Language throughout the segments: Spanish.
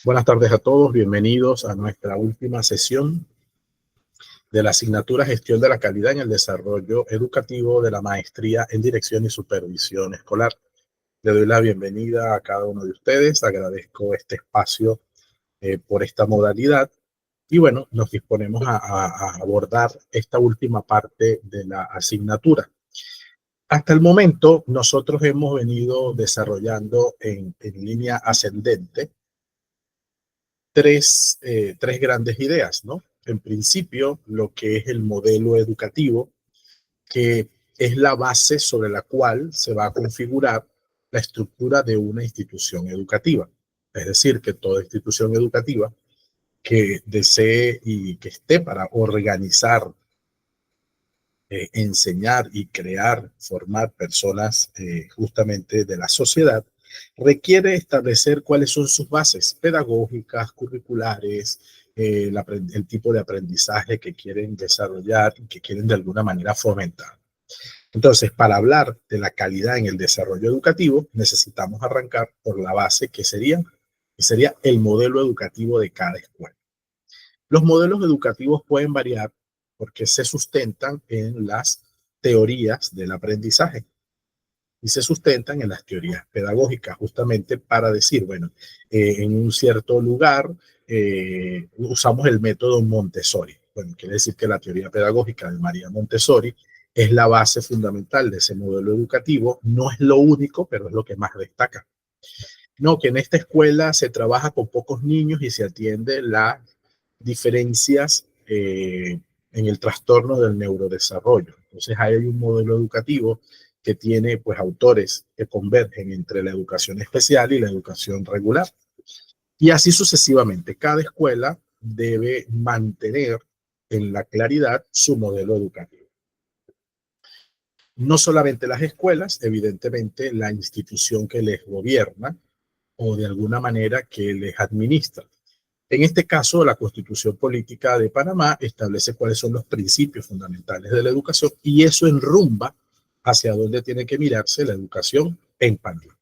Buenas tardes a todos, bienvenidos a nuestra última sesión de la asignatura Gestión de la Calidad en el Desarrollo Educativo de la Maestría en Dirección y Supervisión Escolar. Le doy la bienvenida a cada uno de ustedes, agradezco este espacio por esta modalidad y bueno, nos disponemos a abordar esta última parte de la asignatura. Hasta el momento nosotros hemos venido desarrollando en línea ascendente tres grandes ideas, ¿no? En principio, lo que es el modelo educativo, que es la base sobre la cual se va a configurar la estructura de una institución educativa. Es decir, que toda institución educativa que desee y que esté para organizar, enseñar y crear, formar personas justamente de la sociedad, requiere establecer cuáles son sus bases pedagógicas, curriculares, el tipo de aprendizaje que quieren desarrollar y que quieren de alguna manera fomentar. Entonces, para hablar de la calidad en el desarrollo educativo, necesitamos arrancar por la base que sería el modelo educativo de cada escuela. Los modelos educativos pueden variar porque se sustentan en las teorías del aprendizaje y se sustentan en las teorías pedagógicas, justamente para decir, bueno, en un cierto lugar usamos el método Montessori. Bueno, quiere decir que la teoría pedagógica de María Montessori es la base fundamental de ese modelo educativo, no es lo único, pero es lo que más destaca. No, que en esta escuela se trabaja con pocos niños y se atiende las diferencias en el trastorno del neurodesarrollo. Entonces ahí hay un modelo educativo que tiene pues autores que convergen entre la educación especial y la educación regular. Y así sucesivamente, cada escuela debe mantener en la claridad su modelo educativo. No solamente las escuelas, evidentemente la institución que les gobierna o de alguna manera que les administra. En este caso, la Constitución Política de Panamá establece cuáles son los principios fundamentales de la educación y eso enrumba hacia dónde tiene que mirarse la educación en Panamá.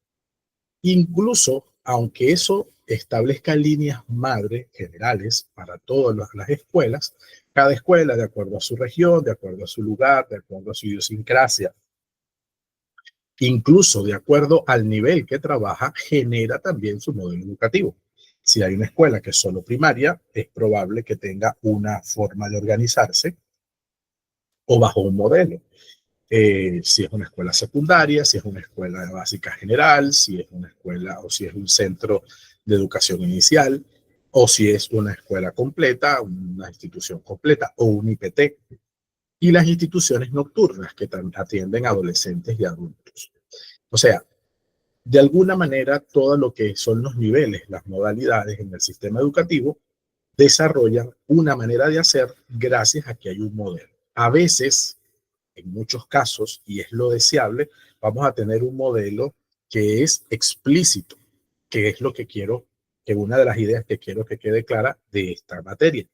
Incluso, aunque eso establezca líneas madre generales para todas las escuelas, cada escuela, de acuerdo a su región, de acuerdo a su lugar, de acuerdo a su idiosincrasia, incluso de acuerdo al nivel que trabaja, genera también su modelo educativo. Si hay una escuela que es solo primaria, es probable que tenga una forma de organizarse o bajo un modelo. Si es una escuela secundaria, si es una escuela básica general, si es una escuela o si es un centro de educación inicial, o si es una escuela completa, una institución completa o un IPT. Y las instituciones nocturnas que atienden a adolescentes y adultos. O sea, de alguna manera, todo lo que son los niveles, las modalidades en el sistema educativo, desarrollan una manera de hacer gracias a que hay un modelo. A veces, en muchos casos, y es lo deseable, vamos a tener un modelo que es explícito, que es lo que quiero, que una de las ideas que quiero que quede clara de esta materia.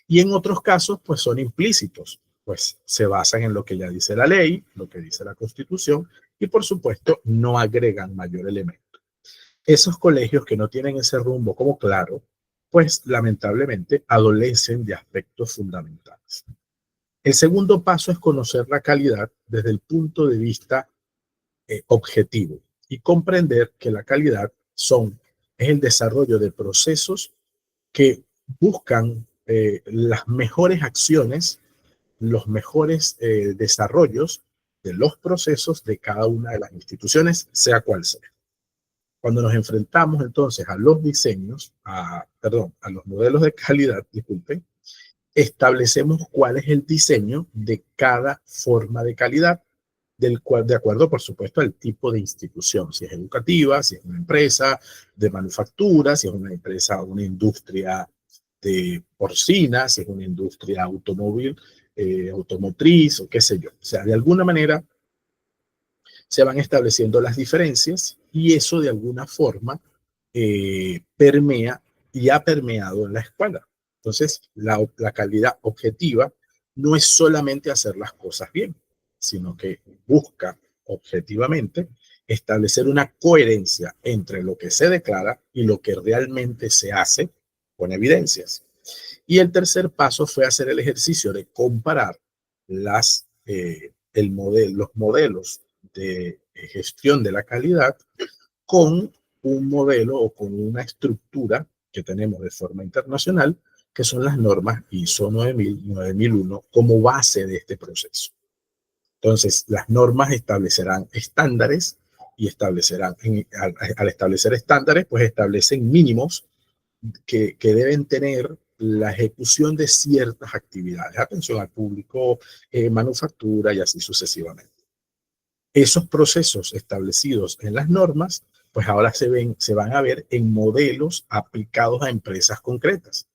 Y en otros casos, pues son implícitos, pues se basan en lo que ya dice la ley, lo que dice la Constitución, y por supuesto no agregan mayor elemento. Esos colegios que no tienen ese rumbo como claro, pues lamentablemente adolecen de aspectos fundamentales. El segundo paso es conocer la calidad desde el punto de vista objetivo y comprender que la calidad es el desarrollo de procesos que buscan las mejores acciones, los mejores desarrollos de los procesos de cada una de las instituciones, sea cual sea. Cuando nos enfrentamos entonces a los diseños, a los modelos de calidad, disculpen, establecemos cuál es el diseño de cada forma de calidad, de acuerdo, por supuesto, al tipo de institución, si es educativa, si es una empresa de manufactura, si es una empresa, una industria de porcina, si es una industria automotriz o qué sé yo. O sea, de alguna manera se van estableciendo las diferencias y eso de alguna forma permea y ha permeado en la escuela. Entonces, la calidad objetiva no es solamente hacer las cosas bien, sino que busca objetivamente establecer una coherencia entre lo que se declara y lo que realmente se hace con evidencias. Y el tercer paso fue hacer el ejercicio de comparar los modelos de gestión de la calidad con un modelo o con una estructura que tenemos de forma internacional, que son las normas ISO 9000 y 9001 como base de este proceso. Entonces, las normas establecerán estándares y al establecer estándares, pues establecen mínimos que deben tener la ejecución de ciertas actividades, atención al público, manufactura y así sucesivamente. Esos procesos establecidos en las normas, pues ahora se van a ver en modelos aplicados a empresas concretas.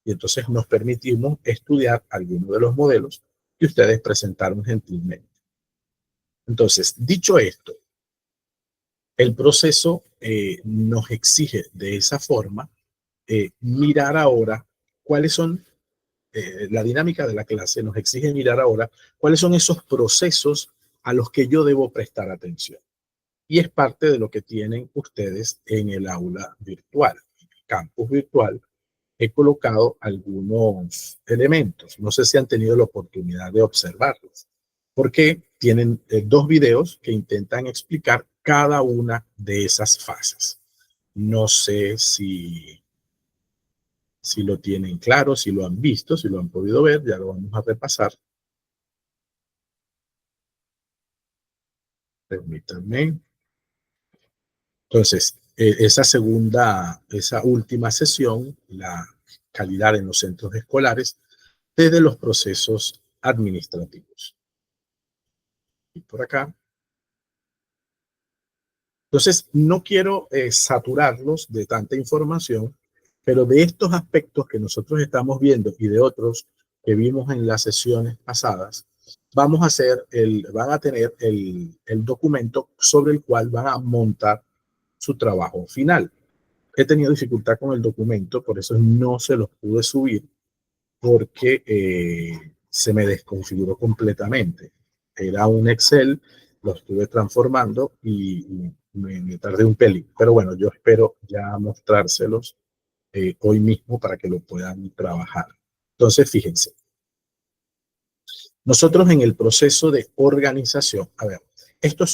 Y entonces nos permitimos estudiar algunos de los modelos que ustedes presentaron gentilmente. Entonces, dicho esto, el proceso nos exige de esa forma mirar ahora cuáles son, la dinámica de la clase nos exige mirar ahora cuáles son esos procesos a los que yo debo prestar atención. Y es parte de lo que tienen ustedes en el aula virtual, en el campus virtual. He colocado algunos elementos. No sé si han tenido la oportunidad de observarlos, porque tienen dos videos que intentan explicar cada una de esas fases. No sé si lo tienen claro, si lo han visto, si lo han podido ver, ya lo vamos a repasar. Permítanme. Entonces, esa última sesión, la calidad en los centros escolares, desde los procesos administrativos. Y por acá. Entonces, no quiero saturarlos de tanta información, pero de estos aspectos que nosotros estamos viendo y de otros que vimos en las sesiones pasadas, van a tener el documento sobre el cual van a montar su trabajo final. He tenido dificultad con el documento, por eso no se los pude subir, porque se me desconfiguró completamente. Era un Excel, lo estuve transformando y me tardé un pelín. Pero bueno, yo espero ya mostrárselos hoy mismo para que lo puedan trabajar. Entonces, fíjense, nosotros en el proceso de organización, a ver, esto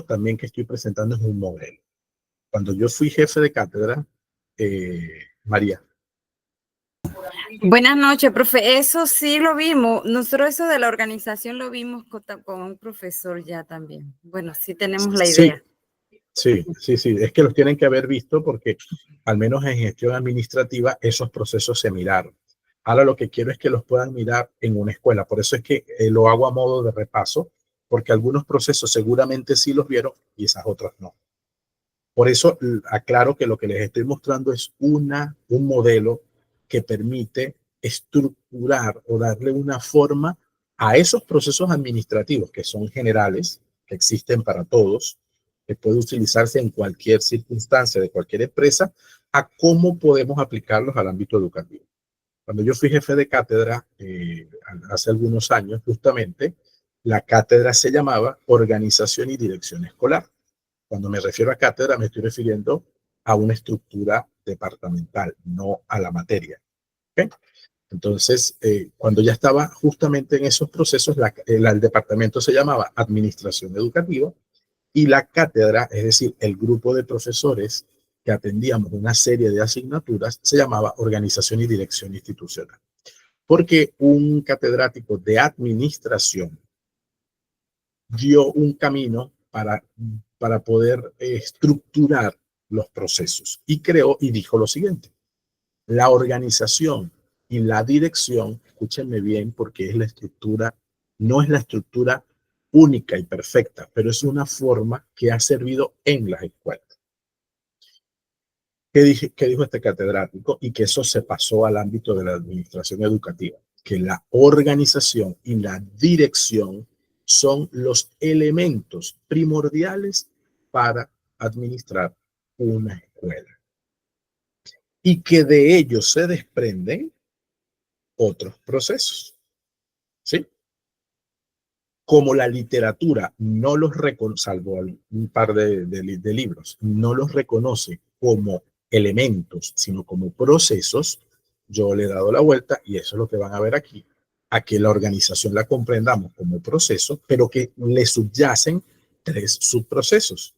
también que estoy presentando es un modelo. Cuando yo fui jefe de cátedra, María. Buenas noches, profe. Eso sí lo vimos. Nosotros eso de la organización lo vimos con un profesor ya también. Bueno, sí tenemos la idea. Sí. Es que los tienen que haber visto porque al menos en gestión administrativa esos procesos se miraron. Ahora lo que quiero es que los puedan mirar en una escuela. Por eso es que lo hago a modo de repaso, porque algunos procesos seguramente sí los vieron y esas otras no. Por eso aclaro que lo que les estoy mostrando es un modelo que permite estructurar o darle una forma a esos procesos administrativos que son generales, que existen para todos, que puede utilizarse en cualquier circunstancia de cualquier empresa, a cómo podemos aplicarlos al ámbito educativo. Cuando yo fui jefe de cátedra hace algunos años, justamente, la cátedra se llamaba Organización y Dirección Escolar. Cuando me refiero a cátedra, me estoy refiriendo a una estructura departamental, no a la materia. ¿Okay? Entonces, cuando ya estaba justamente en esos procesos, el departamento se llamaba Administración Educativa y la cátedra, es decir, el grupo de profesores que atendíamos una serie de asignaturas, se llamaba Organización y Dirección Institucional. Porque un catedrático de administración dio un camino para poder estructurar los procesos y creó y dijo lo siguiente: la organización y la dirección, escúchenme bien porque es la estructura, no es la estructura única y perfecta, pero es una forma que ha servido en las escuelas. ¿Qué dijo este catedrático? Y que eso se pasó al ámbito de la administración educativa, que la organización y la dirección son los elementos primordiales para administrar una escuela. Y que de ellos se desprenden otros procesos. ¿Sí? como la literatura no los reconoce, salvo un par de libros, no los reconoce como elementos, sino como procesos, yo le he dado la vuelta, y eso es lo que van a ver aquí, a que la organización la comprendamos como proceso, pero que le subyacen 3 subprocesos,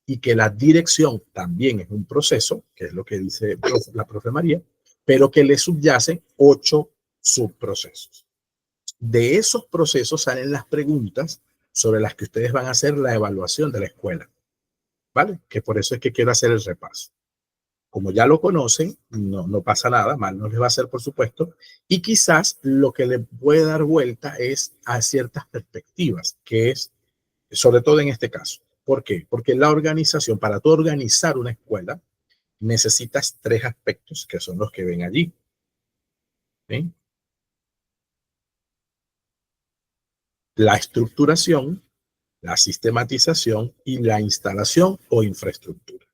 y que la dirección también es un proceso, que es lo que dice la profe María, pero que le subyacen 8 subprocesos. De esos procesos salen las preguntas sobre las que ustedes van a hacer la evaluación de la escuela, ¿vale? Que por eso es que quiero hacer el repaso. Como ya lo conocen, no pasa nada, mal no les va a hacer, por supuesto, y quizás lo que le puede dar vuelta es a ciertas perspectivas, que es, sobre todo en este caso. ¿Por qué? Porque la organización, para tú organizar una escuela, necesitas 3 aspectos, que son los que ven allí, ¿sí? La estructuración, la sistematización y la instalación o infraestructura.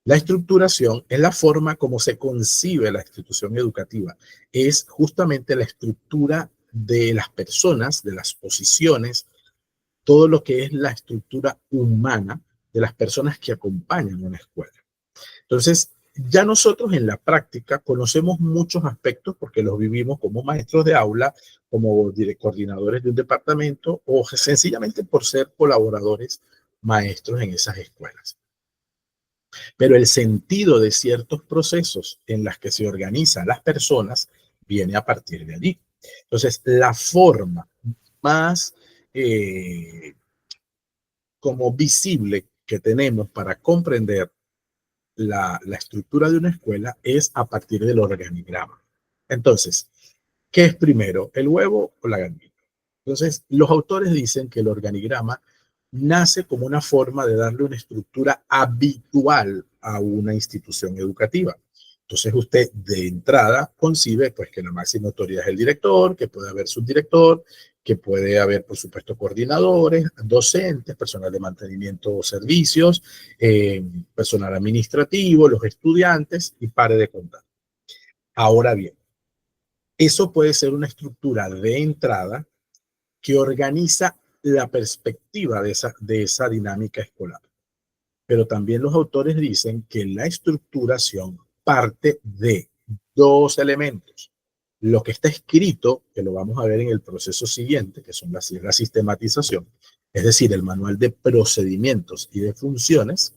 La estructuración es la forma como se concibe la institución educativa. Es justamente la estructura de las personas, de las posiciones, todo lo que es la estructura humana de las personas que acompañan una escuela. Entonces, ya nosotros en la práctica conocemos muchos aspectos porque los vivimos como maestros de aula, como coordinadores de un departamento o sencillamente por ser colaboradores maestros en esas escuelas. Pero el sentido de ciertos procesos en los que se organizan las personas viene a partir de allí. Entonces, la forma más como visible que tenemos para comprender la estructura de una escuela es a partir del organigrama. Entonces, ¿qué es primero, el huevo o la gallina? Entonces, los autores dicen que el organigrama nace como una forma de darle una estructura habitual a una institución educativa. Entonces, usted de entrada concibe pues, que la máxima autoridad es el director, que puede haber subdirector, que puede haber, por supuesto, coordinadores, docentes, personal de mantenimiento o servicios, personal administrativo, los estudiantes, y pare de contar. Ahora bien, eso puede ser una estructura de entrada que organiza la perspectiva de esa dinámica escolar. Pero también los autores dicen que la estructuración parte de 2 elementos. Lo que está escrito, que lo vamos a ver en el proceso siguiente, que son la sistematización, es decir, el manual de procedimientos y de funciones,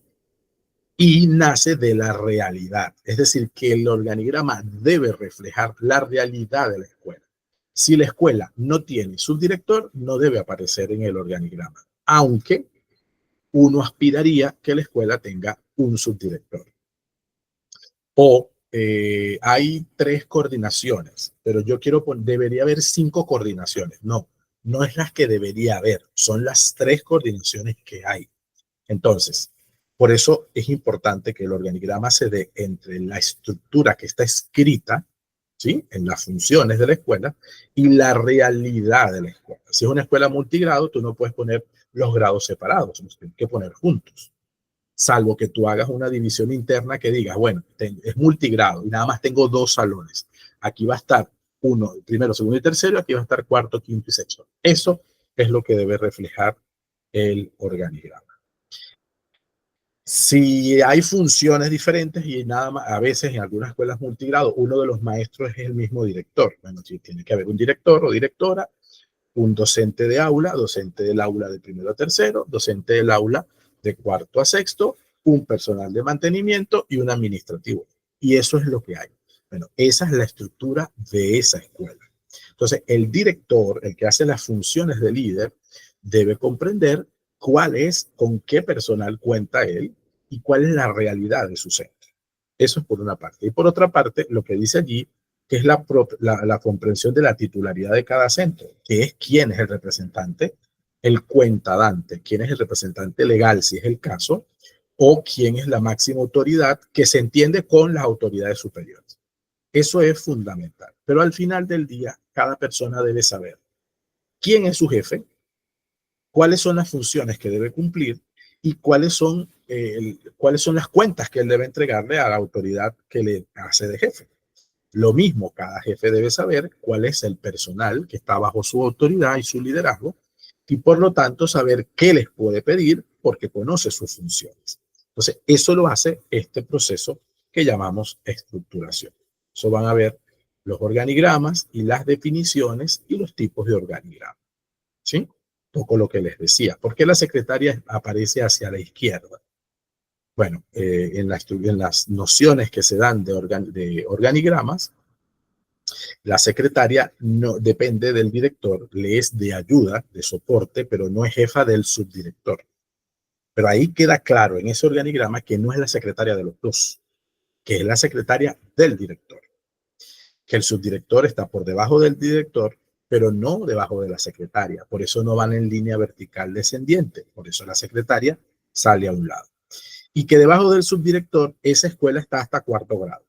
y nace de la realidad. Es decir, que el organigrama debe reflejar la realidad de la escuela. Si la escuela no tiene subdirector, no debe aparecer en el organigrama, aunque uno aspiraría que la escuela tenga un subdirector. O hay 3 coordinaciones, pero yo quiero debería haber 5 coordinaciones. No, no es las que debería haber, son las 3 coordinaciones que hay. Entonces, por eso es importante que el organigrama se dé entre la estructura que está escrita, ¿sí?, en las funciones de la escuela, y la realidad de la escuela. Si es una escuela multigrado, tú no puedes poner los grados separados, los tienes que poner juntos. Salvo que tú hagas una división interna que diga, bueno, es multigrado y nada más tengo 2 salones. Aquí va a estar uno, primero, segundo y tercero, aquí va a estar cuarto, quinto y sexto. Eso es lo que debe reflejar el organigrama. Si hay funciones diferentes y nada más, a veces en algunas escuelas multigrado, uno de los maestros es el mismo director. Bueno, sí, tiene que haber un director o directora, un docente de aula, docente del aula de primero a tercero, docente del aula de cuarto a sexto, un personal de mantenimiento y un administrativo. Y eso es lo que hay. Bueno, esa es la estructura de esa escuela. Entonces, el director, el que hace las funciones de líder, debe comprender cuál es, con qué personal cuenta él y cuál es la realidad de su centro. Eso es por una parte. Y por otra parte, lo que dice allí, que es la comprensión de la titularidad de cada centro, que es quién es el representante, el cuentadante, quién es el representante legal, si es el caso, o quién es la máxima autoridad que se entiende con las autoridades superiores. Eso es fundamental. Pero al final del día, cada persona debe saber quién es su jefe, cuáles son las funciones que debe cumplir y cuáles son las cuentas que él debe entregarle a la autoridad que le hace de jefe. Lo mismo, cada jefe debe saber cuál es el personal que está bajo su autoridad y su liderazgo y por lo tanto saber qué les puede pedir porque conoce sus funciones. Entonces, eso lo hace este proceso que llamamos estructuración. Eso van a ver los organigramas y las definiciones y los tipos de organigrama. ¿Sí? Toco lo que les decía. ¿Por qué la secretaria aparece hacia la izquierda? Bueno, en las nociones que se dan de organigramas, la secretaria no depende del director, le es de ayuda, de soporte, pero no es jefa del subdirector. Pero ahí queda claro en ese organigrama que no es la secretaria de los dos, que es la secretaria del director. Que el subdirector está por debajo del director, pero no debajo de la secretaria. Por eso no van en línea vertical descendiente. Por eso la secretaria sale a un lado. Y que debajo del subdirector, esa escuela está hasta cuarto grado.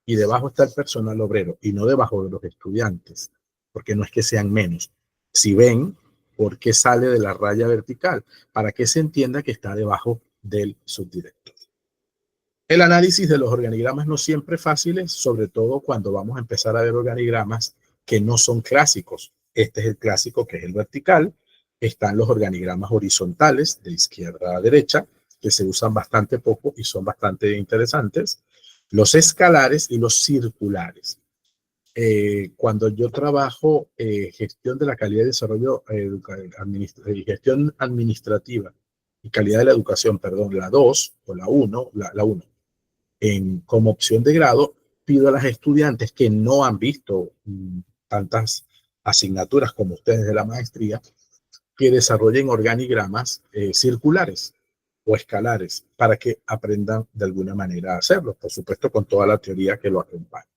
Y debajo está el personal obrero y no debajo de los estudiantes, porque no es que sean menos. Si ven, ¿por qué sale de la raya vertical? Para que se entienda que está debajo del subdirector. El análisis de los organigramas no siempre es fácil, sobre todo cuando vamos a empezar a ver organigramas que no son clásicos. Este es el clásico, que es el vertical. Están los organigramas horizontales, de izquierda a derecha, que se usan bastante poco y son bastante interesantes. Los escalares y los circulares. Cuando yo trabajo gestión de la calidad de desarrollo, gestión administrativa y calidad de la educación, perdón, la 2 o la 1, la 1, como opción de grado, pido a las estudiantes que no han visto tantas asignaturas como ustedes de la maestría, que desarrollen organigramas circulares o escalares para que aprendan de alguna manera a hacerlo, por supuesto con toda la teoría que lo acompaña.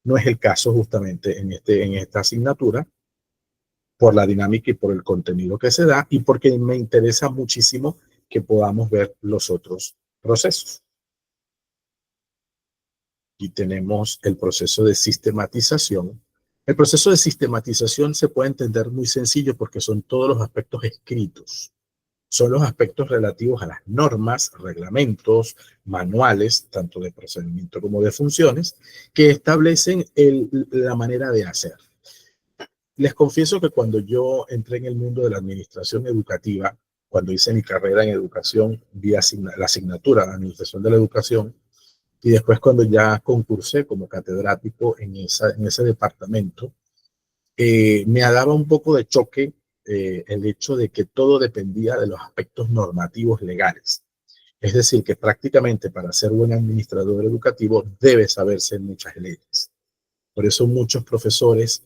No es el caso justamente en esta asignatura, por la dinámica y por el contenido que se da y porque me interesa muchísimo que podamos ver los otros procesos. Y tenemos el proceso de sistematización. El proceso de sistematización se puede entender muy sencillo porque son todos los aspectos escritos. Son los aspectos relativos a las normas, reglamentos, manuales, tanto de procedimiento como de funciones, que establecen la manera de hacer. Les confieso que cuando yo entré en el mundo de la administración educativa, cuando hice mi carrera en educación, vi la asignatura de administración de la educación, y después cuando ya concursé como catedrático en ese departamento, me daba un poco de choque el hecho de que todo dependía de los aspectos normativos legales. Es decir, que prácticamente para ser buen administrador educativo debe saberse muchas leyes. Por eso muchos profesores,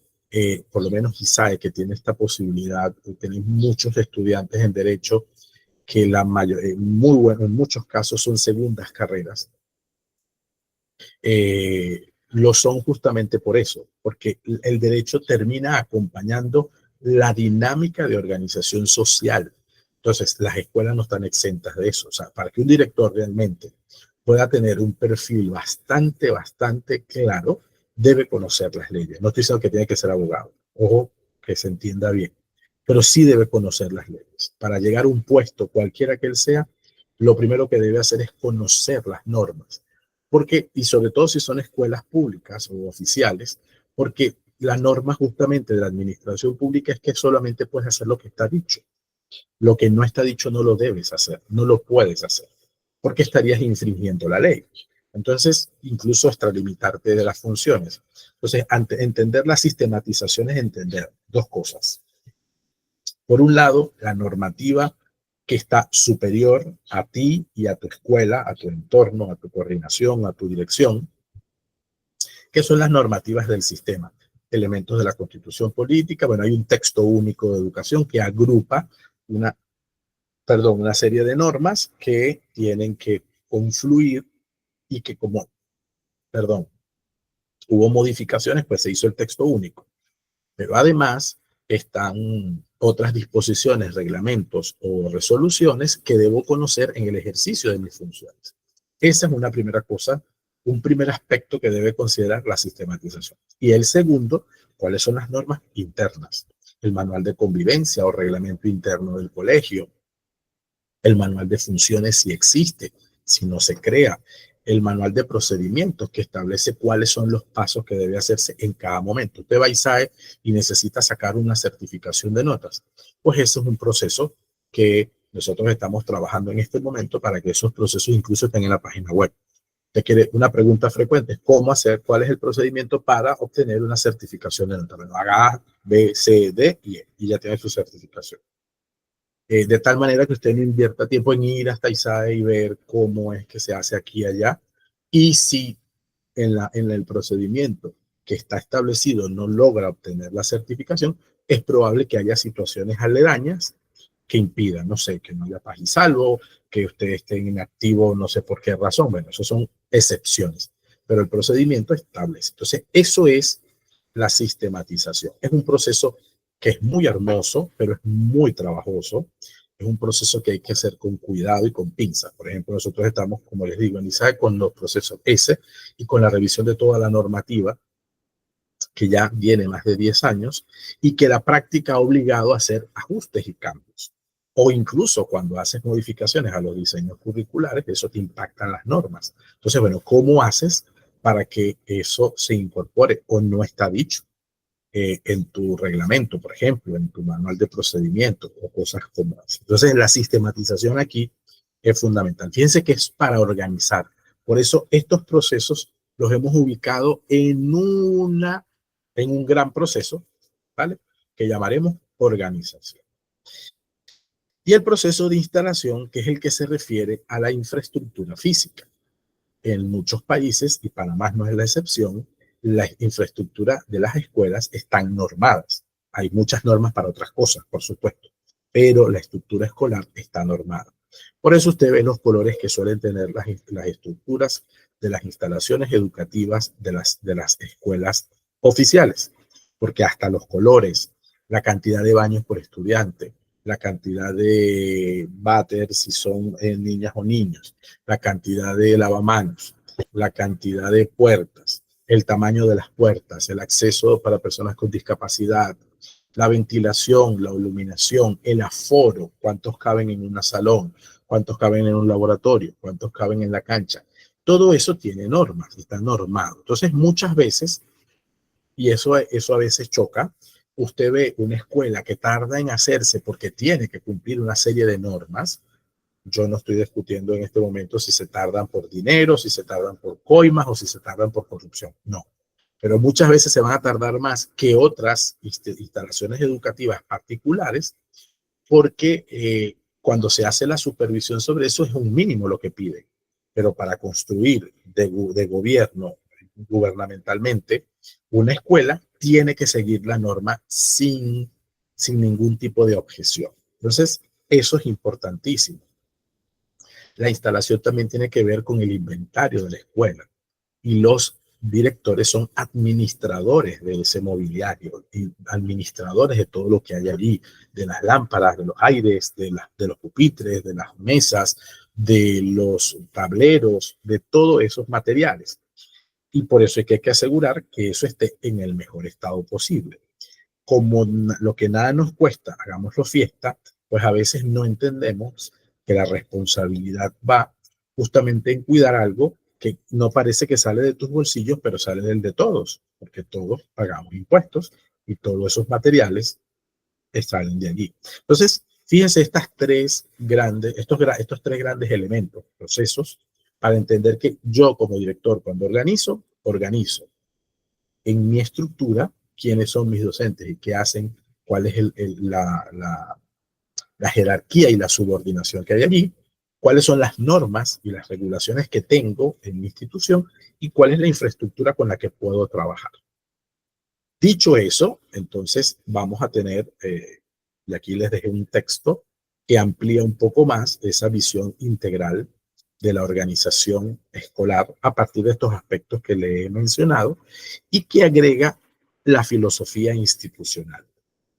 por lo menos ISAE, que tiene esta posibilidad, tener muchos estudiantes en derecho que muy bueno, en muchos casos son segundas carreras, lo son justamente por eso, porque el derecho termina acompañando la dinámica de organización social. Entonces, las escuelas no están exentas de eso. O sea, para que un director realmente pueda tener un perfil bastante claro, debe conocer las leyes. No estoy diciendo que tiene que ser abogado, ojo, que se entienda bien, pero sí debe conocer las leyes. Para llegar a un puesto, cualquiera que él sea, lo primero que debe hacer es conocer las normas. Porque, y sobre todo si son escuelas públicas o oficiales, porque la norma justamente de la administración pública es que solamente puedes hacer lo que está dicho. Lo que no está dicho no lo debes hacer, no lo puedes hacer, porque estarías infringiendo la ley. Entonces, incluso extralimitarte de las funciones. Entonces, entender la sistematización es entender dos cosas. Por un lado, la normativa que está superior a ti y a tu escuela, a tu entorno, a tu coordinación, a tu dirección, que son las normativas del sistema, elementos de la Constitución política. Bueno, hay un texto único de educación que agrupa una serie de normas que tienen que confluir y que hubo modificaciones, pues se hizo el texto único. Pero además están otras disposiciones, reglamentos o resoluciones que debo conocer en el ejercicio de mis funciones. Esa es una primera cosa, un primer aspecto que debe considerar la sistematización. Y el segundo, ¿cuáles son las normas internas? El manual de convivencia o reglamento interno del colegio, el manual de funciones si existe, si no se crea, el manual de procedimientos que establece cuáles son los pasos que debe hacerse en cada momento. Usted va a ISAE y necesita sacar una certificación de notas. Pues ese es un proceso que nosotros estamos trabajando en este momento para que esos procesos incluso estén en la página web. Te quiere una pregunta frecuente, ¿cómo hacer? ¿Cuál es el procedimiento para obtener una certificación de nota? Bueno, haga A, B, C, D y E, y ya tiene su certificación. De tal manera que usted no invierta tiempo en ir hasta ISAE y ver cómo es que se hace aquí y allá. Y si en el procedimiento que está establecido no logra obtener la certificación, es probable que haya situaciones aledañas que impidan, no sé, que no haya paz y salvo, que usted esté inactivo, no sé por qué razón. Bueno, eso son excepciones, pero el procedimiento establece. Entonces, eso es la sistematización. Es un proceso que es muy hermoso, pero es muy trabajoso. Es un proceso que hay que hacer con cuidado y con pinzas. Por ejemplo, nosotros estamos, como les digo, en ISAE con los procesos S y con la revisión de toda la normativa que ya viene más de 10 años y que la práctica ha obligado a hacer ajustes y cambios. O incluso cuando haces modificaciones a los diseños curriculares, eso te impacta en las normas. Entonces, bueno, ¿cómo haces para que eso se incorpore o no está dicho en tu reglamento, por ejemplo, en tu manual de procedimientos o cosas como eso? Entonces, la sistematización aquí es fundamental. Fíjense que es para organizar. Por eso estos procesos los hemos ubicado en un gran proceso, ¿vale? Que llamaremos organización. Y el proceso de instalación, que es el que se refiere a la infraestructura física. En muchos países, y Panamá no es la excepción, la infraestructura de las escuelas están normadas. Hay muchas normas para otras cosas, por supuesto, pero la estructura escolar está normada. Por eso usted ve los colores que suelen tener las estructuras de las instalaciones educativas de las escuelas oficiales, porque hasta los colores, la cantidad de baños por estudiante, la cantidad de váter si son niñas o niños, la cantidad de lavamanos, la cantidad de puertas, el tamaño de las puertas, el acceso para personas con discapacidad, la ventilación, la iluminación, el aforo, cuántos caben en un salón, cuántos caben en un laboratorio, cuántos caben en la cancha. Todo eso tiene normas, está normado. Entonces, muchas veces, y eso a veces choca, usted ve una escuela que tarda en hacerse porque tiene que cumplir una serie de normas. Yo no estoy discutiendo en este momento si se tardan por dinero, si se tardan por coimas o si se tardan por corrupción. No. Pero muchas veces se van a tardar más que otras instalaciones educativas particulares porque cuando se hace la supervisión sobre eso es un mínimo lo que piden. Pero para construir de gobierno, gubernamentalmente, una escuela tiene que seguir la norma sin ningún tipo de objeción. Entonces, eso es importantísimo. La instalación también tiene que ver con el inventario de la escuela y los directores son administradores de ese mobiliario y administradores de todo lo que hay allí, de las lámparas, de los aires, de los pupitres, de las mesas, de los tableros, de todos esos materiales. Y por eso es que hay que asegurar que eso esté en el mejor estado posible. Como lo que nada nos cuesta, hagámoslo fiesta, pues a veces no entendemos que la responsabilidad va justamente en cuidar algo que no parece que sale de tus bolsillos, pero sale del de todos, porque todos pagamos impuestos y todos esos materiales salen de allí. Entonces, fíjense estos tres grandes elementos, procesos, para entender que yo como director, cuando organizo en mi estructura quiénes son mis docentes y qué hacen, cuál es la jerarquía y la subordinación que hay allí, cuáles son las normas y las regulaciones que tengo en mi institución y cuál es la infraestructura con la que puedo trabajar. Dicho eso, entonces vamos a tener, y aquí les dejé un texto que amplía un poco más esa visión integral de la organización escolar a partir de estos aspectos que le he mencionado y que agrega la filosofía institucional,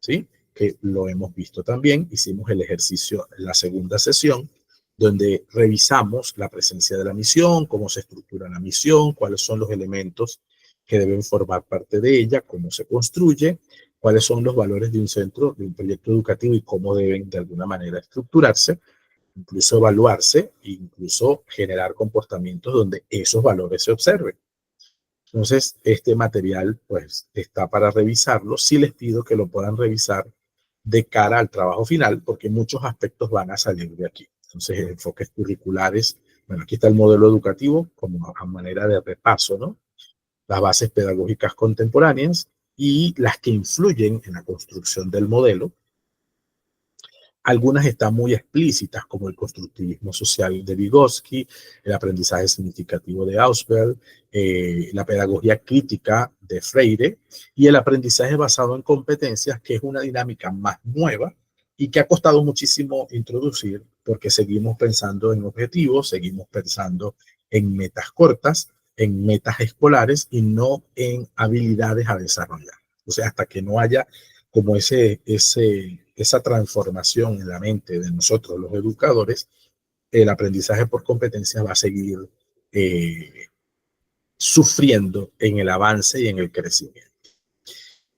¿sí? Que lo hemos visto también. Hicimos el ejercicio en la segunda sesión, donde revisamos la presencia de la misión, cómo se estructura la misión, cuáles son los elementos que deben formar parte de ella, cómo se construye, cuáles son los valores de un centro, de un proyecto educativo y cómo deben de alguna manera estructurarse. incluso evaluarse, incluso generar comportamientos donde esos valores se observen. Entonces, este material pues está para revisarlo. Sí les pido que lo puedan revisar de cara al trabajo final, porque muchos aspectos van a salir de aquí. Entonces, enfoques curriculares, bueno, aquí está el modelo educativo como a manera de repaso, ¿no? Las bases pedagógicas contemporáneas y las que influyen en la construcción del modelo. Algunas están muy explícitas, como el constructivismo social de Vygotsky, el aprendizaje significativo de Ausubel, la pedagogía crítica de Freire y el aprendizaje basado en competencias, que es una dinámica más nueva y que ha costado muchísimo introducir porque seguimos pensando en objetivos, seguimos pensando en metas cortas, en metas escolares y no en habilidades a desarrollar. O sea, hasta que no haya como esa transformación en la mente de nosotros los educadores, el aprendizaje por competencia va a seguir sufriendo en el avance y en el crecimiento.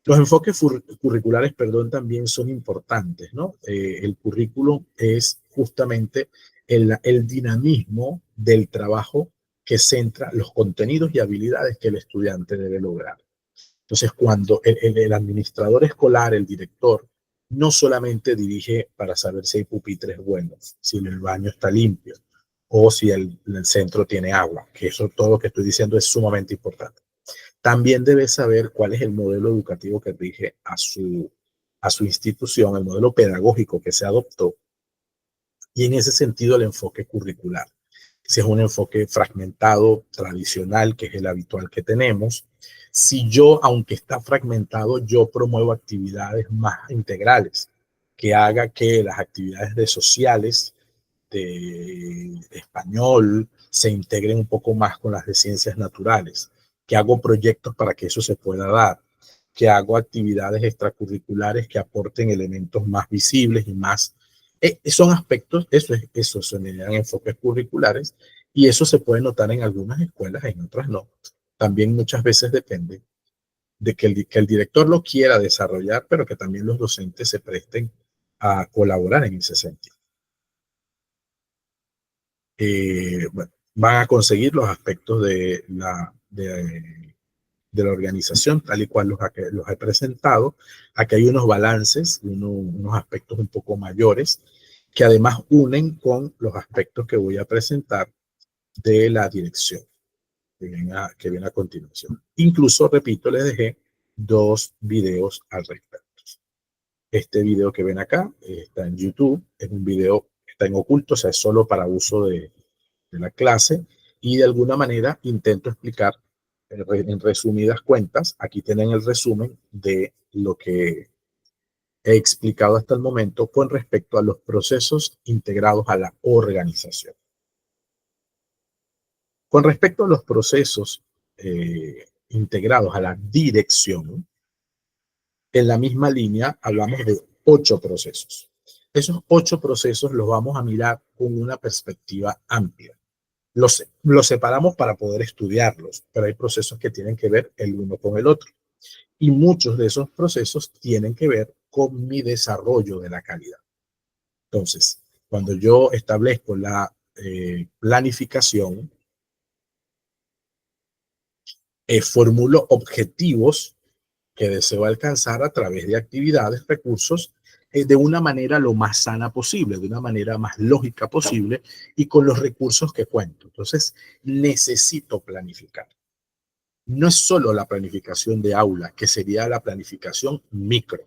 Los enfoques curriculares, perdón, también son importantes, ¿no? El currículo es justamente el dinamismo del trabajo que centra los contenidos y habilidades que el estudiante debe lograr. Entonces, cuando el administrador escolar, el director, no solamente dirige para saber si hay pupitres buenos, si el baño está limpio o si el centro tiene agua, que eso todo lo que estoy diciendo es sumamente importante. También debe saber cuál es el modelo educativo que rige a su institución, el modelo pedagógico que se adoptó, y en ese sentido el enfoque curricular. Si es un enfoque fragmentado, tradicional, que es el habitual que tenemos. Si yo, aunque está fragmentado, yo promuevo actividades más integrales, que haga que las actividades de sociales, de español, se integren un poco más con las de ciencias naturales, que hago proyectos para que eso se pueda dar, que hago actividades extracurriculares que aporten elementos más visibles y más son aspectos, eso se le dan enfoques curriculares y eso se puede notar en algunas escuelas, en otras no. También muchas veces depende de que el director lo quiera desarrollar, pero que también los docentes se presten a colaborar en ese sentido. Bueno, van a conseguir los aspectos de la organización, tal y cual los he presentado. Aquí hay unos balances, unos aspectos un poco mayores, que además unen con los aspectos que voy a presentar de la dirección, que viene a continuación. Incluso, repito, les dejé 2 videos al respecto. Este video que ven acá está en YouTube, es un video que está en oculto, o sea, es solo para uso de la clase, y de alguna manera intento explicar en resumidas cuentas. Aquí tienen el resumen de lo que he explicado hasta el momento con respecto a los procesos integrados a la organización. Con respecto a los procesos integrados a la dirección, en la misma línea hablamos de 8 procesos. Esos 8 procesos los vamos a mirar con una perspectiva amplia. Los separamos para poder estudiarlos, pero hay procesos que tienen que ver el uno con el otro. Y muchos de esos procesos tienen que ver con mi desarrollo de la calidad. Entonces, cuando yo establezco la planificación, formulo objetivos que deseo alcanzar a través de actividades, recursos, de una manera lo más sana posible, de una manera más lógica posible y con los recursos que cuento. Entonces, necesito planificar. No es solo la planificación de aula, que sería la planificación micro.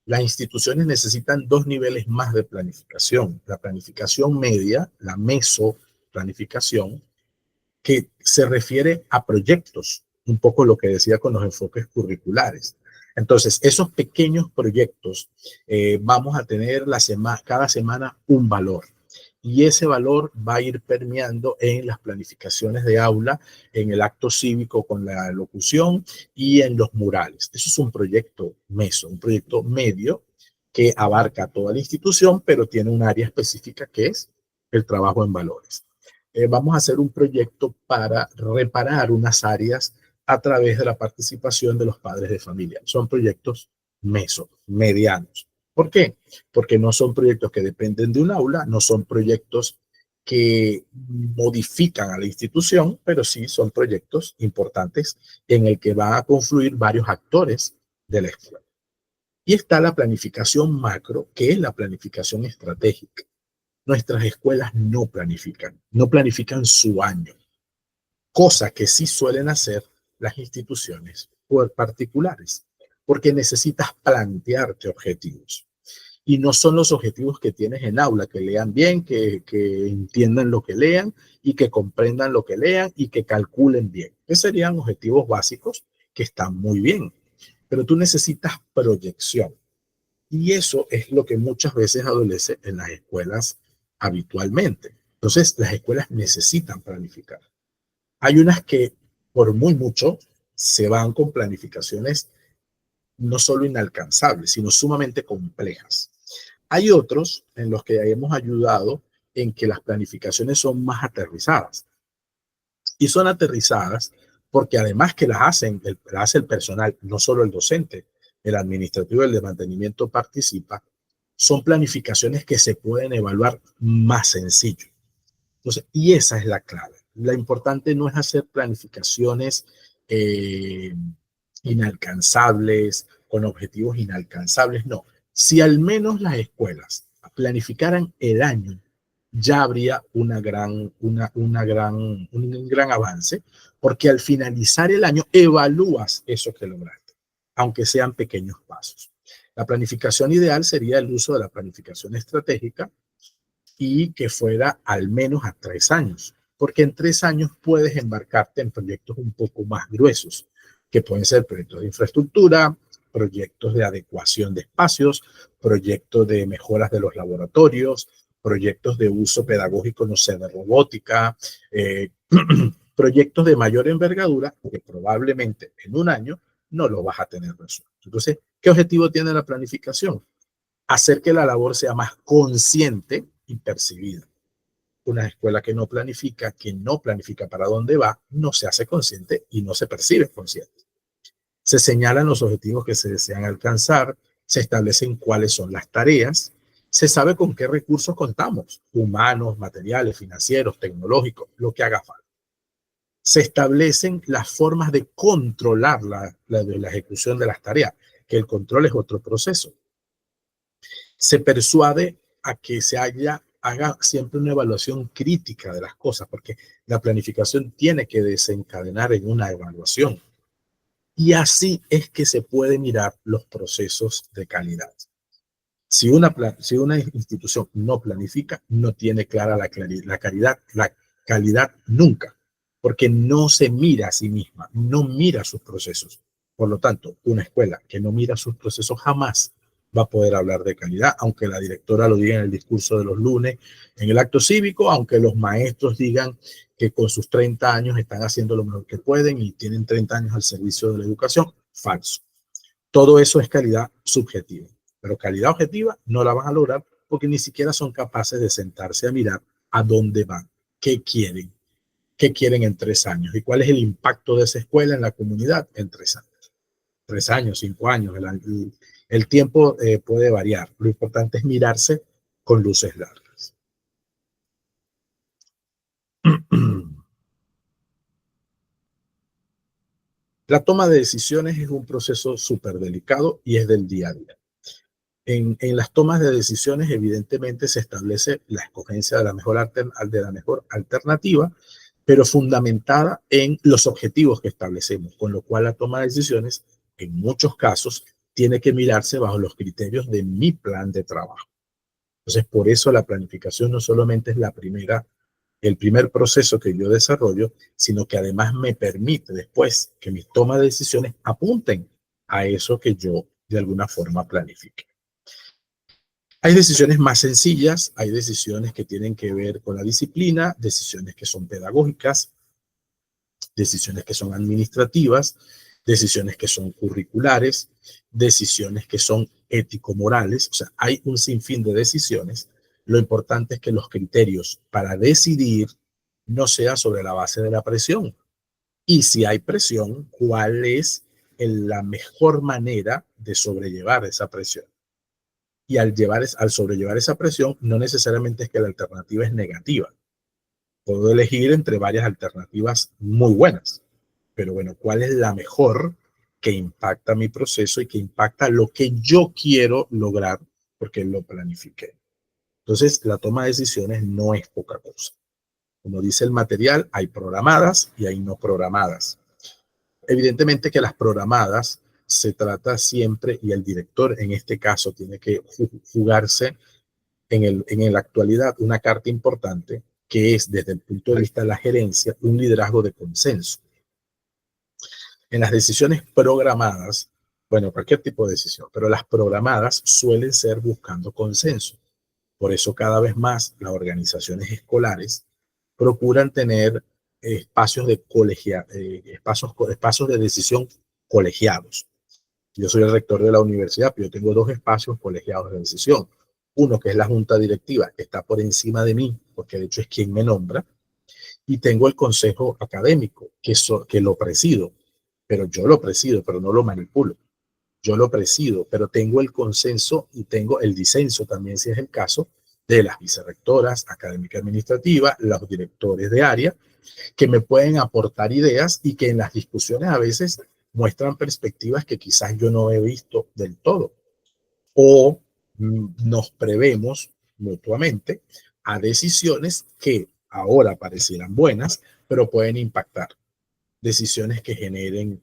Las instituciones necesitan 2 niveles más de planificación. La planificación media, la mesoplanificación, que se refiere a proyectos, un poco lo que decía con los enfoques curriculares. Entonces, esos pequeños proyectos vamos a tener cada semana un valor. Y ese valor va a ir permeando en las planificaciones de aula, en el acto cívico con la locución y en los murales. Eso es un proyecto meso, un proyecto medio que abarca toda la institución, pero tiene un área específica que es el trabajo en valores. Vamos a hacer un proyecto para reparar unas áreas a través de la participación de los padres de familia. Son proyectos medianos. ¿Por qué? Porque no son proyectos que dependen de un aula, no son proyectos que modifican a la institución, pero sí son proyectos importantes en el que van a confluir varios actores de la escuela. Y está la planificación macro, que es la planificación estratégica. Nuestras escuelas no planifican su año, cosa que sí suelen hacer las instituciones particulares, porque necesitas plantearte objetivos. Y no son los objetivos que tienes en aula, que lean bien, que entiendan lo que lean y que comprendan lo que lean y que calculen bien. Esos serían objetivos básicos que están muy bien, pero tú necesitas proyección. Y eso es lo que muchas veces adolece en las escuelas habitualmente. Entonces, las escuelas necesitan planificar. Hay unas que, por muy mucho, se van con planificaciones no solo inalcanzables, sino sumamente complejas. Hay otros en los que hemos ayudado en que las planificaciones son más aterrizadas. Y son aterrizadas porque además que las hace el personal, no solo el docente, el administrativo, el de mantenimiento participa, son planificaciones que se pueden evaluar más sencillo. Entonces, y esa es la clave. Lo importante no es hacer planificaciones inalcanzables, con objetivos inalcanzables, no. Si al menos las escuelas planificaran el año, ya habría un gran avance, porque al finalizar el año evalúas eso que lograste, aunque sean pequeños pasos. La planificación ideal sería el uso de la planificación estratégica y que fuera al menos a 3 años, porque en 3 años puedes embarcarte en proyectos un poco más gruesos, que pueden ser proyectos de infraestructura, proyectos de adecuación de espacios, proyectos de mejoras de los laboratorios, proyectos de uso pedagógico, no sé, de robótica, proyectos de mayor envergadura que probablemente en un año no lo vas a tener resuelto. Entonces, ¿qué objetivo tiene la planificación? Hacer que la labor sea más consciente y percibida. Una escuela que no planifica para dónde va, no se hace consciente y no se percibe consciente. Se señalan los objetivos que se desean alcanzar, se establecen cuáles son las tareas, se sabe con qué recursos contamos, humanos, materiales, financieros, tecnológicos, lo que haga falta. Se establecen las formas de controlar la ejecución de las tareas, que el control es otro proceso. Se persuade a que haga siempre una evaluación crítica de las cosas, porque la planificación tiene que desencadenar en una evaluación. Y así es que se pueden mirar los procesos de calidad. Si una institución no planifica, no tiene clara la calidad nunca, porque no se mira a sí misma, no mira sus procesos. Por lo tanto, una escuela que no mira sus procesos jamás va a poder hablar de calidad, aunque la directora lo diga en el discurso de los lunes, en el acto cívico, aunque los maestros digan que con sus 30 años están haciendo lo mejor que pueden y tienen 30 años al servicio de la educación. Falso. Todo eso es calidad subjetiva, pero calidad objetiva no la van a lograr porque ni siquiera son capaces de sentarse a mirar a dónde van, qué quieren en 3 años y cuál es el impacto de esa escuela en la comunidad en 3 años. 3 años, 5 años, el tiempo puede variar. Lo importante es mirarse con luces largas. La toma de decisiones es un proceso súper delicado y es del día a día. En las tomas de decisiones, evidentemente, se establece la escogencia de la mejor alternativa, pero fundamentada en los objetivos que establecemos, con lo cual la toma de decisiones, en muchos casos, tiene que mirarse bajo los criterios de mi plan de trabajo. Entonces, por eso la planificación no solamente es el primer proceso que yo desarrollo, sino que además me permite después que mis tomas de decisiones apunten a eso que yo de alguna forma planifique. Hay decisiones más sencillas, hay decisiones que tienen que ver con la disciplina, decisiones que son pedagógicas, decisiones que son administrativas, decisiones que son curriculares, decisiones que son ético-morales. O sea, hay un sinfín de decisiones. Lo importante es que los criterios para decidir no sea sobre la base de la presión. Y si hay presión, ¿cuál es la mejor manera de sobrellevar esa presión? Y al sobrellevar esa presión, no necesariamente es que la alternativa es negativa. Puedo elegir entre varias alternativas muy buenas. Pero bueno, ¿cuál es la mejor que impacta mi proceso y que impacta lo que yo quiero lograr porque lo planifiqué? Entonces, la toma de decisiones no es poca cosa. Como dice el material, hay programadas y hay no programadas. Evidentemente que las programadas se trata siempre, y el director en este caso tiene que jugarse en la actualidad una carta importante, que es desde el punto de vista de la gerencia, un liderazgo de consenso. En las decisiones programadas, bueno, cualquier tipo de decisión, pero las programadas suelen ser buscando consenso. Por eso cada vez más las organizaciones escolares procuran tener espacios de espacios de decisión colegiados. Yo soy el rector de la universidad, pero yo tengo 2 espacios colegiados de decisión. Uno que es la junta directiva, que está por encima de mí, porque de hecho es quien me nombra, y tengo el consejo académico, que lo presido, pero yo lo presido, pero no lo manipulo. Yo lo presido, pero tengo el consenso y tengo el disenso también, si es el caso, de las vicerrectoras académica administrativa, los directores de área, que me pueden aportar ideas y que en las discusiones a veces muestran perspectivas que quizás yo no he visto del todo. O nos prevemos mutuamente a decisiones que ahora parecieran buenas, pero pueden impactar. Decisiones que generen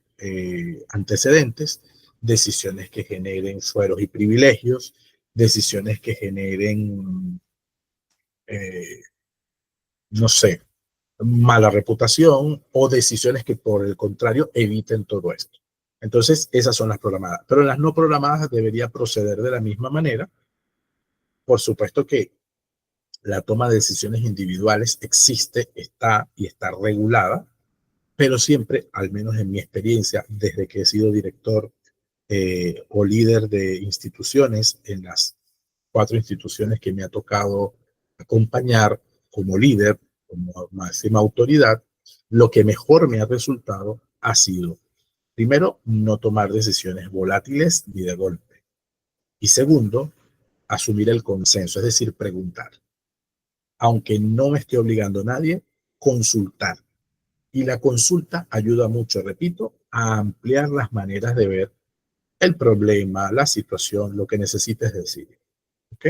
antecedentes, decisiones que generen fueros y privilegios, decisiones que generen, no sé, mala reputación, o decisiones que por el contrario eviten todo esto. Entonces, esas son las programadas. Pero las no programadas debería proceder de la misma manera. Por supuesto que la toma de decisiones individuales existe, está y está regulada, pero siempre, al menos en mi experiencia, desde que he sido director o líder de instituciones en las 4 instituciones que me ha tocado acompañar como líder, como máxima autoridad, lo que mejor me ha resultado ha sido, primero, no tomar decisiones volátiles ni de golpe. Y segundo, asumir el consenso, es decir, preguntar. Aunque no me esté obligando a nadie, consultar. Y la consulta ayuda mucho, repito, a ampliar las maneras de ver el problema, la situación, lo que necesites decir. ¿Ok?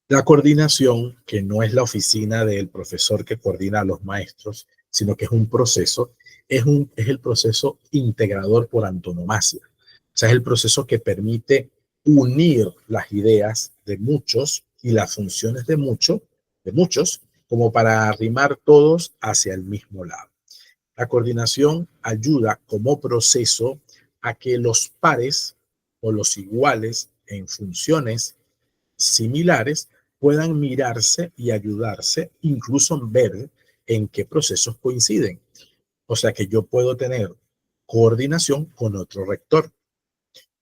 La coordinación, que no es la oficina del profesor que coordina a los maestros, sino que es un proceso, es el proceso integrador por antonomasia. O sea, es el proceso que permite unir las ideas de muchos y las funciones de muchos, como para arrimar todos hacia el mismo lado. La coordinación ayuda como proceso a que los pares o los iguales en funciones similares puedan mirarse y ayudarse, incluso ver en qué procesos coinciden. O sea que yo puedo tener coordinación con otro rector,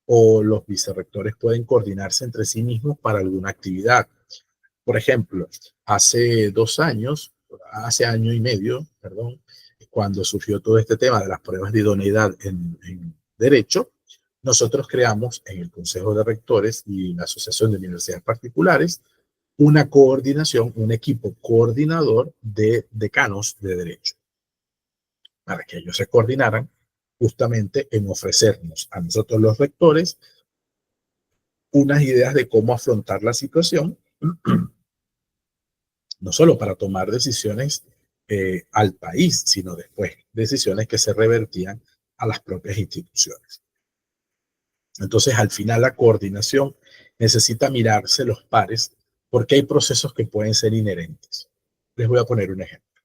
o los vicerrectores pueden coordinarse entre sí mismos para alguna actividad. Por ejemplo, hace año y medio, perdón, cuando surgió todo este tema de las pruebas de idoneidad en Derecho, nosotros creamos en el Consejo de Rectores y la Asociación de Universidades Particulares una coordinación, un equipo coordinador de decanos de Derecho, para que ellos se coordinaran justamente en ofrecernos a nosotros los rectores unas ideas de cómo afrontar la situación, no solo para tomar decisiones al país, sino después decisiones que se revertían a las propias instituciones. Entonces, al final, la coordinación necesita mirarse los pares porque hay procesos que pueden ser inherentes. Les voy a poner un ejemplo.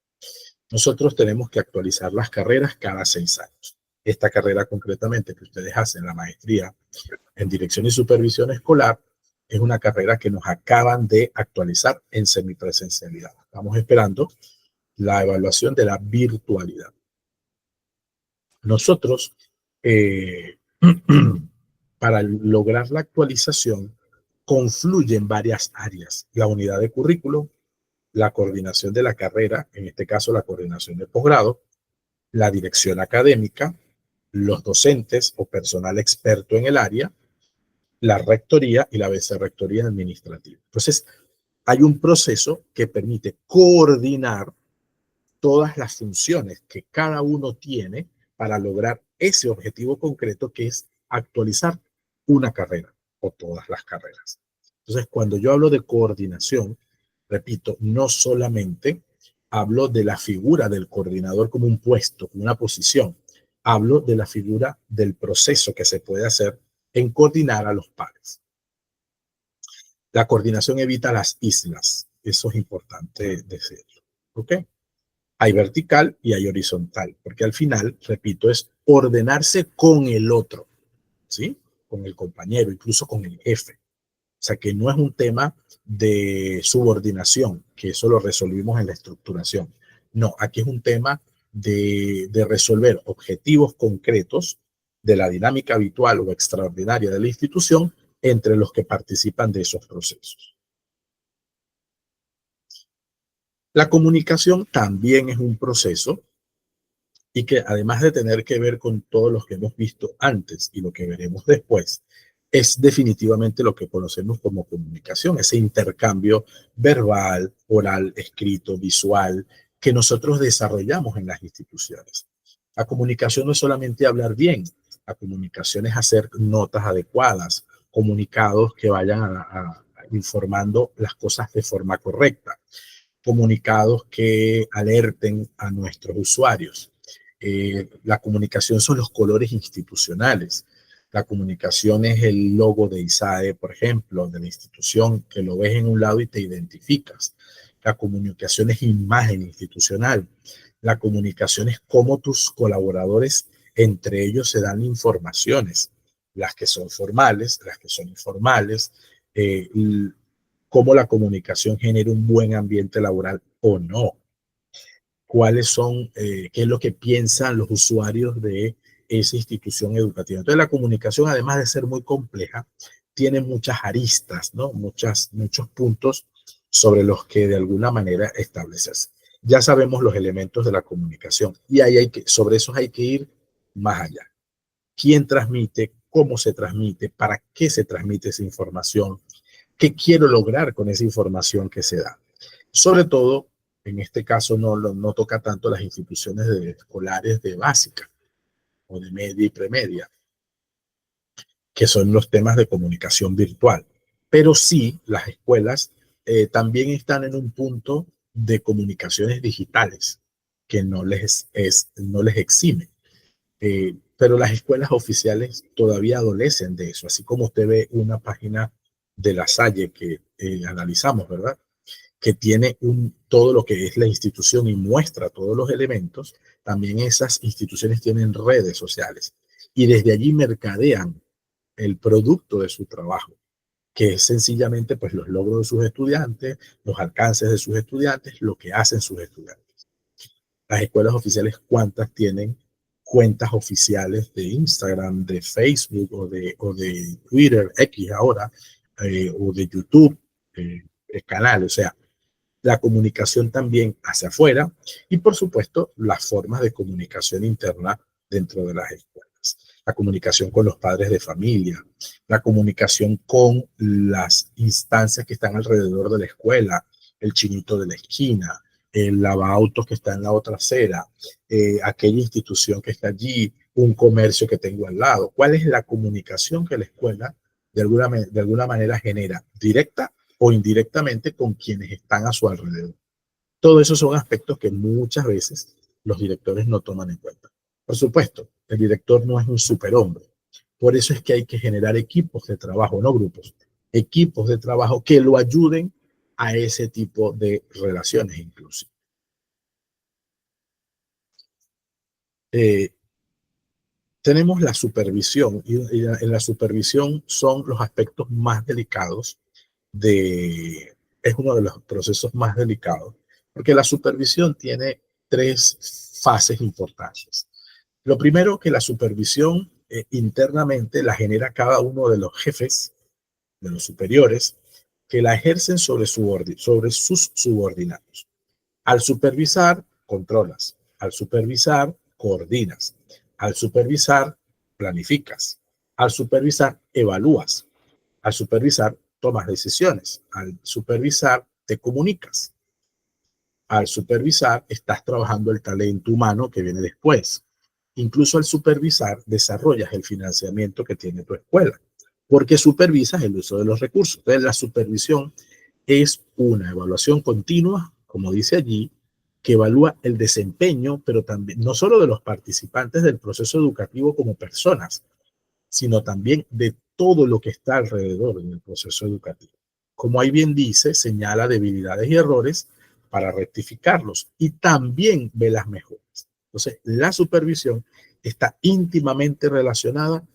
Nosotros tenemos que actualizar las carreras cada 6 años. Esta carrera concretamente que ustedes hacen, la maestría en Dirección y Supervisión Escolar, es una carrera que nos acaban de actualizar en semipresencialidad. Estamos esperando la evaluación de la virtualidad. Nosotros, para lograr la actualización, confluyen varias áreas. La unidad de currículo, la coordinación de la carrera, en este caso la coordinación de posgrado, la dirección académica, los docentes o personal experto en el área, la rectoría y la vicerrectoría administrativa. Entonces, hay un proceso que permite coordinar todas las funciones que cada uno tiene para lograr ese objetivo concreto que es actualizar una carrera o todas las carreras. Entonces, cuando yo hablo de coordinación, repito, no solamente hablo de la figura del coordinador como un puesto, como una posición, hablo de la figura del proceso que se puede hacer en coordinar a los pares. La coordinación evita las islas, eso es importante decirlo, ¿ok? Hay vertical y hay horizontal, porque al final, repito, es ordenarse con el otro, ¿sí? Con el compañero, incluso con el jefe. O sea, que no es un tema de subordinación, que eso lo resolvimos en la estructuración. No, aquí es un tema de resolver objetivos concretos de la dinámica habitual o extraordinaria de la institución entre los que participan de esos procesos. La comunicación también es un proceso y que además de tener que ver con todos los que hemos visto antes y lo que veremos después, es definitivamente lo que conocemos como comunicación, ese intercambio verbal, oral, escrito, visual, que nosotros desarrollamos en las instituciones. La comunicación no es solamente hablar bien, la comunicación es hacer notas adecuadas, comunicados que vayan informando las cosas de forma correcta, comunicados que alerten a nuestros usuarios. La comunicación son los colores institucionales. La comunicación es el logo de ISAE, por ejemplo, de la institución, que lo ves en un lado y te identificas. La comunicación es imagen institucional. La comunicación es cómo tus colaboradores, entre ellos, se dan informaciones, las que son formales, las que son informales, cómo la comunicación genera un buen ambiente laboral o no, cuáles son, qué es lo que piensan los usuarios de esa institución educativa. Entonces, la comunicación, además de ser muy compleja, tiene muchas aristas, ¿no? Muchos puntos sobre los que de alguna manera establecerse. Ya sabemos los elementos de la comunicación y sobre esos hay que ir más allá. ¿Quién transmite? ¿Cómo se transmite? ¿Para qué se transmite esa información? ¿Qué quiero lograr con esa información que se da? Sobre todo, en este caso no toca tanto las instituciones escolares de básica o de media y premedia, que son los temas de comunicación virtual. Pero sí, las escuelas también están en un punto de comunicaciones digitales que no les exime. Pero las escuelas oficiales todavía adolecen de eso, así como usted ve una página de La Salle que analizamos, ¿verdad? Que tiene todo lo que es la institución y muestra todos los elementos, también esas instituciones tienen redes sociales y desde allí mercadean el producto de su trabajo, que es sencillamente pues los logros de sus estudiantes, los alcances de sus estudiantes, lo que hacen sus estudiantes. Las escuelas oficiales, ¿cuántas tienen cuentas oficiales de Instagram, de Facebook o de Twitter, X ahora, o de YouTube, canales? O sea, la comunicación también hacia afuera y, por supuesto, las formas de comunicación interna dentro de las escuelas. La comunicación con los padres de familia, la comunicación con las instancias que están alrededor de la escuela, el chinito de la esquina, el lavautos que está en la otra acera, aquella institución que está allí, un comercio que tengo al lado. ¿Cuál es la comunicación que la escuela de alguna manera genera directa o indirectamente con quienes están a su alrededor? Todo eso son aspectos que muchas veces los directores no toman en cuenta. Por supuesto, el director no es un superhombre. Por eso es que hay que generar equipos de trabajo, no grupos, equipos de trabajo que lo ayuden a ese tipo de relaciones incluso. Tenemos la supervisión y en la supervisión son los aspectos más delicados es uno de los procesos más delicados, porque la supervisión tiene tres fases importantes. Lo primero, que la supervisión internamente la genera cada uno de los jefes, de los superiores, que la ejercen sobre sus subordinados. Al supervisar, controlas. Al supervisar, coordinas. Al supervisar, planificas. Al supervisar, evalúas. Al supervisar, tomas decisiones. Al supervisar, te comunicas. Al supervisar, estás trabajando el talento humano que viene después. Incluso al supervisar, desarrollas el financiamiento que tiene tu escuela, porque supervisas el uso de los recursos. Entonces, la supervisión es una evaluación continua, como dice allí, que evalúa el desempeño, pero también no solo de los participantes del proceso educativo como personas, sino también de todo lo que está alrededor del proceso educativo. Como ahí bien dice, señala debilidades y errores para rectificarlos y también ve las mejoras. Entonces, la supervisión está íntimamente relacionada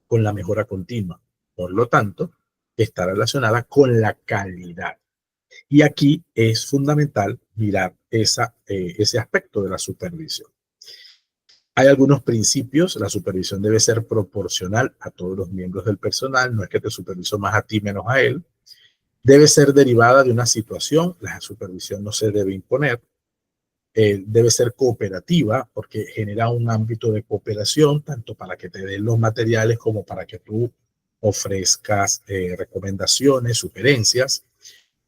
con la mejora continua. Por lo tanto, está relacionada con la calidad. Y aquí es fundamental mirar ese aspecto de la supervisión. Hay algunos principios. La supervisión debe ser proporcional a todos los miembros del personal. No es que te superviso más a ti menos a él. Debe ser derivada de una situación. La supervisión no se debe imponer. Debe ser cooperativa porque genera un ámbito de cooperación tanto para que te den los materiales como para que tú ofrezcas recomendaciones, sugerencias.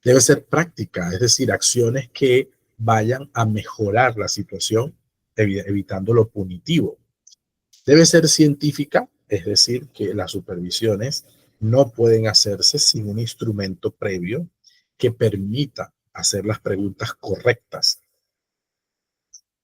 Debe ser práctica, es decir, acciones que vayan a mejorar la situación, evitando lo punitivo. Debe ser científica, es decir, que las supervisiones no pueden hacerse sin un instrumento previo que permita hacer las preguntas correctas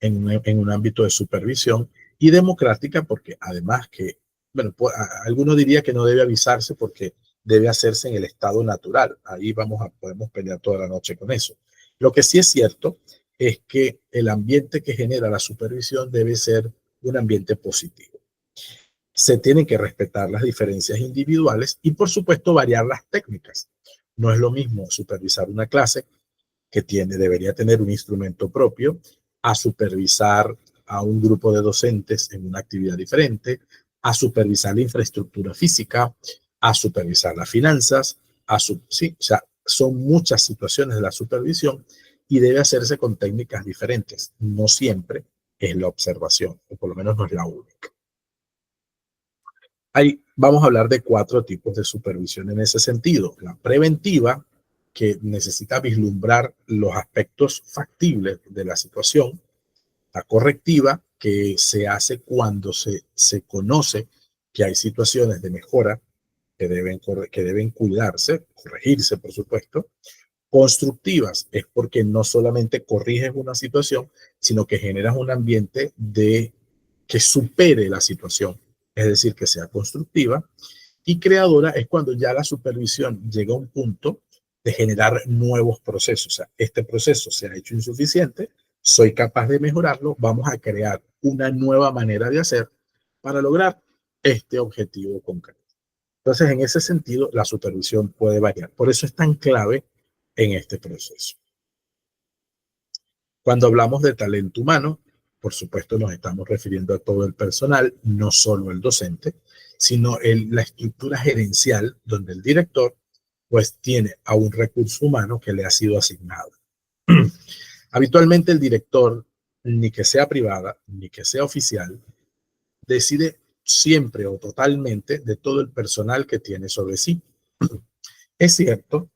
en un ámbito de supervisión, y democrática porque además que, bueno, pues, alguno diría que no debe avisarse porque debe hacerse en el estado natural. Ahí podemos pelear toda la noche con eso. Lo que sí es cierto es que el ambiente que genera la supervisión debe ser un ambiente positivo. Se tienen que respetar las diferencias individuales y, por supuesto, variar las técnicas. No es lo mismo supervisar una clase que debería tener un instrumento propio, a supervisar a un grupo de docentes en una actividad diferente, a supervisar la infraestructura física, a supervisar las finanzas, sí, o sea, son muchas situaciones de la supervisión y debe hacerse con técnicas diferentes. No siempre es la observación, o por lo menos no es la única. Ahí vamos a hablar de 4 tipos de supervisión en ese sentido. La preventiva, que necesita vislumbrar los aspectos factibles de la situación. La correctiva, que se hace cuando se conoce que hay situaciones de mejora que deben cuidarse, corregirse, por supuesto. Constructivas es porque no solamente corriges una situación, sino que generas un ambiente que supere la situación, es decir, que sea constructiva. Y creadora es cuando ya la supervisión llega a un punto de generar nuevos procesos. O sea, este proceso se ha hecho insuficiente, soy capaz de mejorarlo, vamos a crear una nueva manera de hacer para lograr este objetivo concreto. Entonces, en ese sentido, la supervisión puede variar. Por eso es tan clave en este proceso. Cuando hablamos de talento humano, por supuesto nos estamos refiriendo a todo el personal, no solo el docente, sino la estructura gerencial donde el director pues tiene a un recurso humano que le ha sido asignado. Habitualmente el director, ni que sea privada, ni que sea oficial, decide siempre o totalmente de todo el personal que tiene sobre sí. Es cierto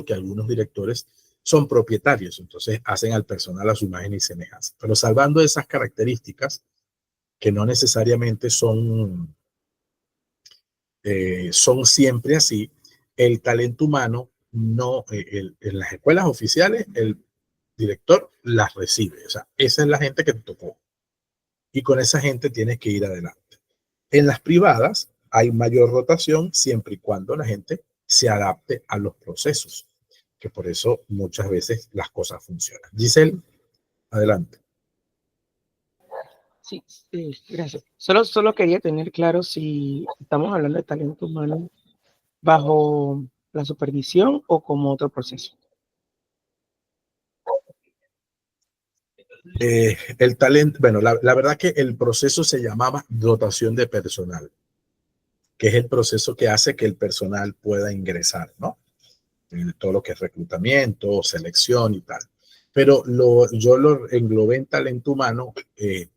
que algunos directores son propietarios, entonces hacen al personal a su imagen y semejanza, pero salvando esas características que no necesariamente son siempre así, el talento humano no, en las escuelas oficiales el director las recibe, o sea, esa es la gente que te tocó y con esa gente tienes que ir adelante. En las privadas hay mayor rotación siempre y cuando la gente se adapte a los procesos, que por eso muchas veces las cosas funcionan. Giselle, adelante. Sí, gracias. Solo quería tener claro si estamos hablando de talento humano bajo la supervisión o como otro proceso. El talento, bueno, la verdad que el proceso se llamaba dotación de personal, que es el proceso que hace que el personal pueda ingresar, ¿no? En todo lo que es reclutamiento, selección y tal. pero yo lo englobé en talento humano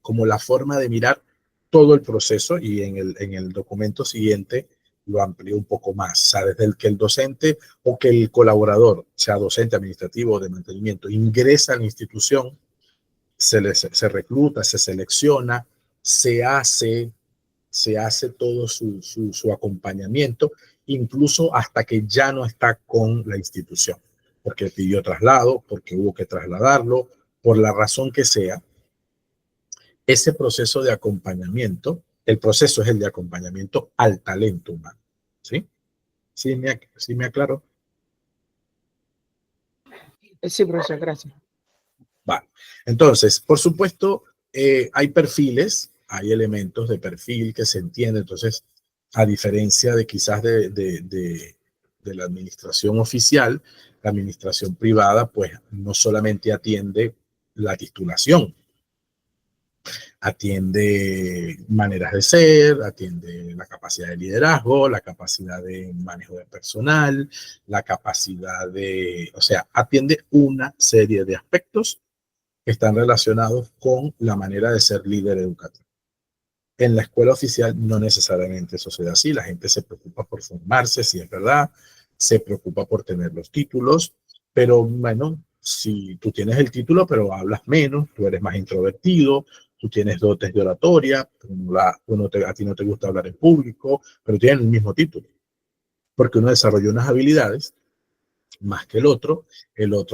como la forma de mirar todo el proceso, y en el documento siguiente lo amplié un poco más, o sea, desde el que el docente o que el colaborador, sea docente, administrativo o de mantenimiento, ingresa a la institución, se recluta, se selecciona, se hace, se hace todo su acompañamiento, incluso hasta que ya no está con la institución, porque pidió traslado, porque hubo que trasladarlo, por la razón que sea. Ese proceso de acompañamiento, el proceso es el de acompañamiento al talento humano. ¿Sí? Sí me aclaro. Sí, profesor, gracias. Vale. Entonces, por supuesto, hay perfiles, hay elementos de perfil que se entienden. Entonces, a diferencia de quizás de la administración oficial, la administración privada, pues no solamente atiende la titulación, atiende maneras de ser, atiende la capacidad de liderazgo, la capacidad de manejo de personal, la capacidad de, o sea, atiende una serie de aspectos que están relacionados con la manera de ser líder educativo. En la escuela oficial no necesariamente eso se da así, la gente se preocupa por formarse, si es verdad, se preocupa por tener los títulos, pero bueno, si tú tienes el título pero hablas menos, tú eres más introvertido, tú tienes dotes de oratoria, a ti no te gusta hablar en público, pero tienes el mismo título, porque uno desarrolló unas habilidades más que el otro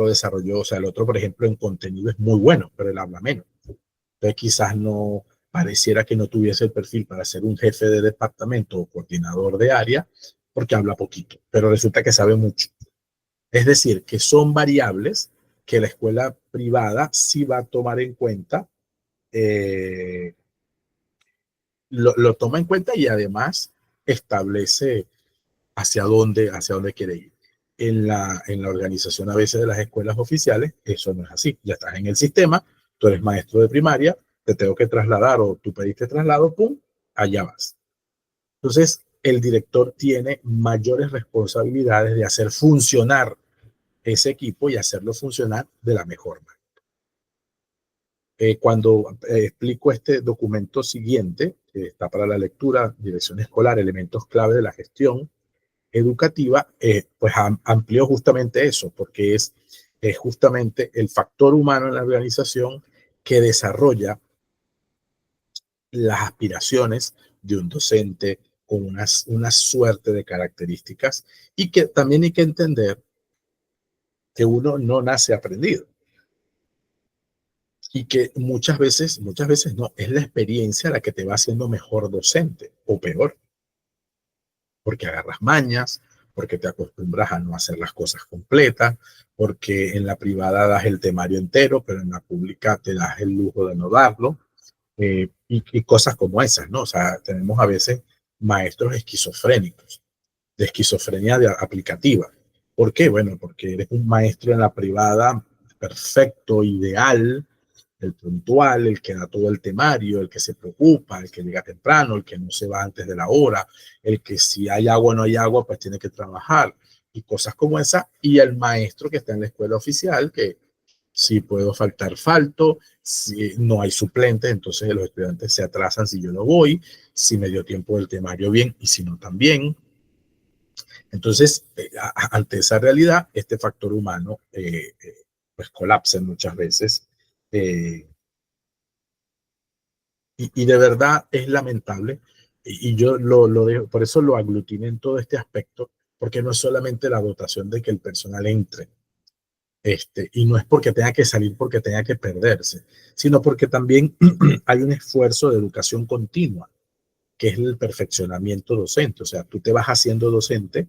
desarrolló, o sea, el otro, por ejemplo, en contenido es muy bueno, pero él habla menos. Entonces quizás no pareciera que no tuviese el perfil para ser un jefe de departamento o coordinador de área, porque habla poquito, pero resulta que sabe mucho. Es decir, que son variables que la escuela privada sí va a tomar en cuenta, lo toma en cuenta y además establece hacia dónde quiere ir. En la organización a veces de las escuelas oficiales, eso no es así. Ya estás en el sistema, tú eres maestro de primaria, te tengo que trasladar o tú pediste traslado, pum, allá vas. Entonces, el director tiene mayores responsabilidades de hacer funcionar ese equipo y hacerlo funcionar de la mejor manera. Cuando explico este documento siguiente, que está para la lectura, dirección escolar, elementos clave de la gestión educativa, pues amplió justamente eso, porque es justamente el factor humano en la organización que desarrolla las aspiraciones de un docente con una suerte de características, y que también hay que entender que uno no nace aprendido y que muchas veces no, es la experiencia la que te va haciendo mejor docente o peor, porque agarras mañas, porque te acostumbras a no hacer las cosas completas, porque en la privada das el temario entero, pero en la pública te das el lujo de no darlo, y cosas como esas, ¿no? O sea, tenemos a veces maestros esquizofrénicos, de esquizofrenia aplicativa. ¿Por qué? Bueno, porque eres un maestro en la privada perfecto, ideal, el puntual, el que da todo el temario, el que se preocupa, el que llega temprano, el que no se va antes de la hora, el que si hay agua o no hay agua, pues tiene que trabajar, y cosas como esa. Y el maestro que está en la escuela oficial, que si puedo faltar, falto, si no hay suplentes, entonces los estudiantes se atrasan si yo no voy, si me dio tiempo del temario bien y si no también. Entonces, ante esa realidad, este factor humano pues colapsa muchas veces. Eh, y de verdad es lamentable, y yo lo dejo, por eso lo aglutiné en todo este aspecto, porque no es solamente la dotación de que el personal entre, y no es porque tenga que salir, porque tenga que perderse, sino porque también hay un esfuerzo de educación continua, que es el perfeccionamiento docente. O sea, tú te vas haciendo docente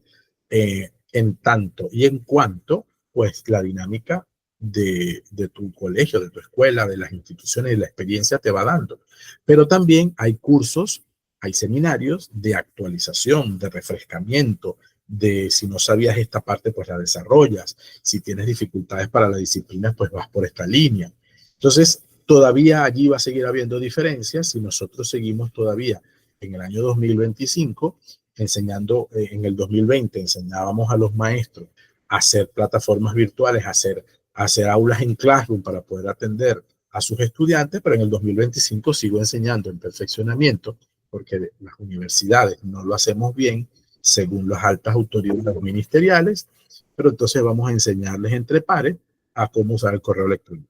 en tanto y en cuanto, pues, la dinámica de tu colegio, de tu escuela, de las instituciones y la experiencia te va dando. Pero también hay cursos, hay seminarios de actualización, de refrescamiento, de si no sabías esta parte, pues la desarrollas. Si tienes dificultades para la disciplina, pues vas por esta línea. Entonces, todavía allí va a seguir habiendo diferencias si nosotros seguimos todavía en el año 2025 enseñando. En el 2020 enseñábamos a los maestros a hacer plataformas virtuales, a hacer hacer aulas en Classroom para poder atender a sus estudiantes, pero en el 2025 sigo enseñando en perfeccionamiento, porque las universidades no lo hacemos bien según las altas autoridades ministeriales, pero entonces vamos a enseñarles entre pares a cómo usar el correo electrónico,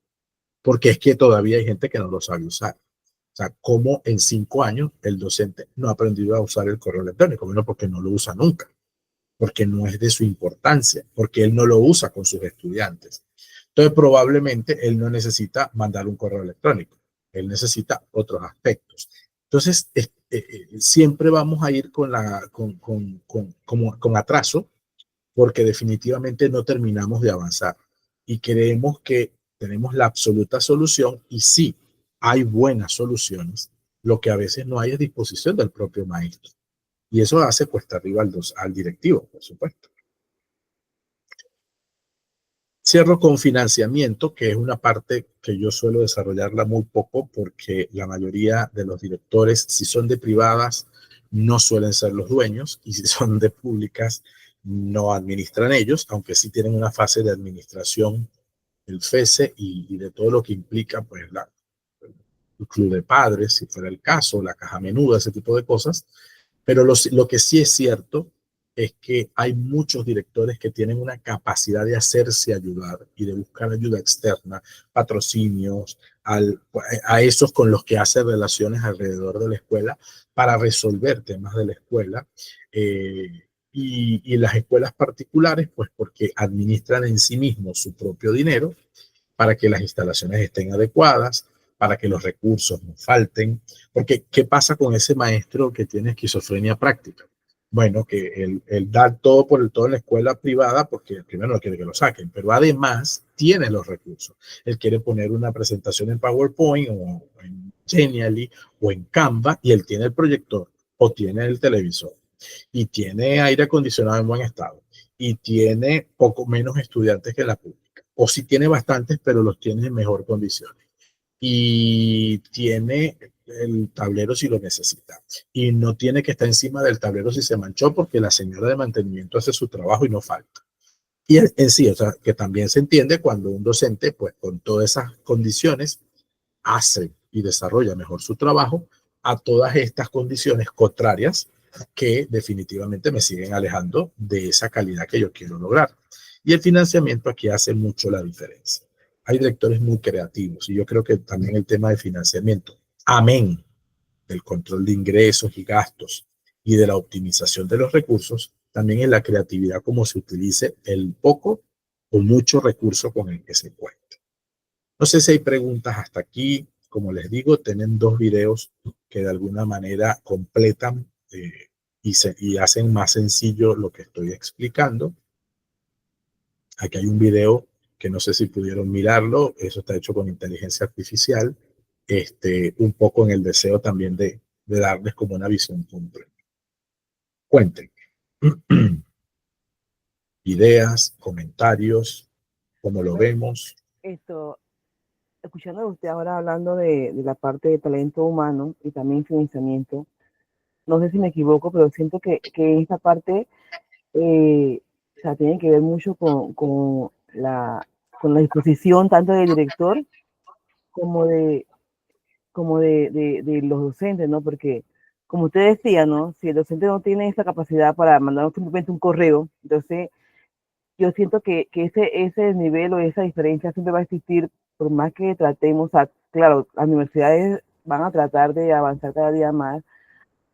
porque es que todavía hay gente que no lo sabe usar. O sea, cómo en 5 años el docente no ha aprendido a usar el correo electrónico, bueno, porque no lo usa nunca, porque no es de su importancia, porque él no lo usa con sus estudiantes. Entonces, probablemente él no necesita mandar un correo electrónico, él necesita otros aspectos. Entonces, siempre vamos a ir con atraso, porque definitivamente no terminamos de avanzar y creemos que tenemos la absoluta solución, y sí, hay buenas soluciones, lo que a veces no hay es disposición del propio maestro. Y eso hace cuesta arriba al directivo, por supuesto. Cierro con financiamiento, que es una parte que yo suelo desarrollarla muy poco, porque la mayoría de los directores, si son de privadas, no suelen ser los dueños, y si son de públicas, no administran ellos, aunque sí tienen una fase de administración, el FESE, y de todo lo que implica, pues, el club de padres, si fuera el caso, la caja menuda, ese tipo de cosas. Pero lo que sí es cierto es que hay muchos directores que tienen una capacidad de hacerse ayudar y de buscar ayuda externa, patrocinios, a esos con los que hace relaciones alrededor de la escuela para resolver temas de la escuela. Y las escuelas particulares, pues porque administran en sí mismos su propio dinero para que las instalaciones estén adecuadas, para que los recursos no falten. Porque, ¿qué pasa con ese maestro que tiene esquizofrenia práctica? Bueno, que él da todo por el todo en la escuela privada, porque primero no quiere que lo saquen, pero además tiene los recursos. Él quiere poner una presentación en PowerPoint o en Genially o en Canva, y él tiene el proyector o tiene el televisor y tiene aire acondicionado en buen estado y tiene poco menos estudiantes que la pública, o si tiene bastantes, pero los tiene en mejor condiciones, y tiene el tablero si lo necesita, y no tiene que estar encima del tablero si se manchó, porque la señora de mantenimiento hace su trabajo y no falta. Y en sí, o sea, que también se entiende cuando un docente, pues con todas esas condiciones, hace y desarrolla mejor su trabajo, a todas estas condiciones contrarias que definitivamente me siguen alejando de esa calidad que yo quiero lograr. Y el financiamiento aquí hace mucho la diferencia. Hay directores muy creativos, y yo creo que también el tema de financiamiento, amén del control de ingresos y gastos y de la optimización de los recursos, también en la creatividad, como se utilice el poco o mucho recurso con el que se cuenta. No sé si hay preguntas hasta aquí. Como les digo, tienen 2 videos que de alguna manera completan y hacen más sencillo lo que estoy explicando. Aquí hay un video que no sé si pudieron mirarlo. Eso está hecho con inteligencia artificial. Un poco en el deseo también de darles como una visión completa. Cuenten. Ideas, comentarios, cómo lo vemos. Escuchando a usted ahora hablando de la parte de talento humano y también financiamiento, no sé si me equivoco, pero siento que esta parte o sea, tiene que ver mucho con la disposición tanto del director como de los docentes, ¿no? Porque, como usted decía, ¿no? Si el docente no tiene esa capacidad para mandar simplemente un correo, entonces yo siento que ese nivel o esa diferencia siempre va a existir, por más que tratemos, claro, las universidades van a tratar de avanzar cada día más,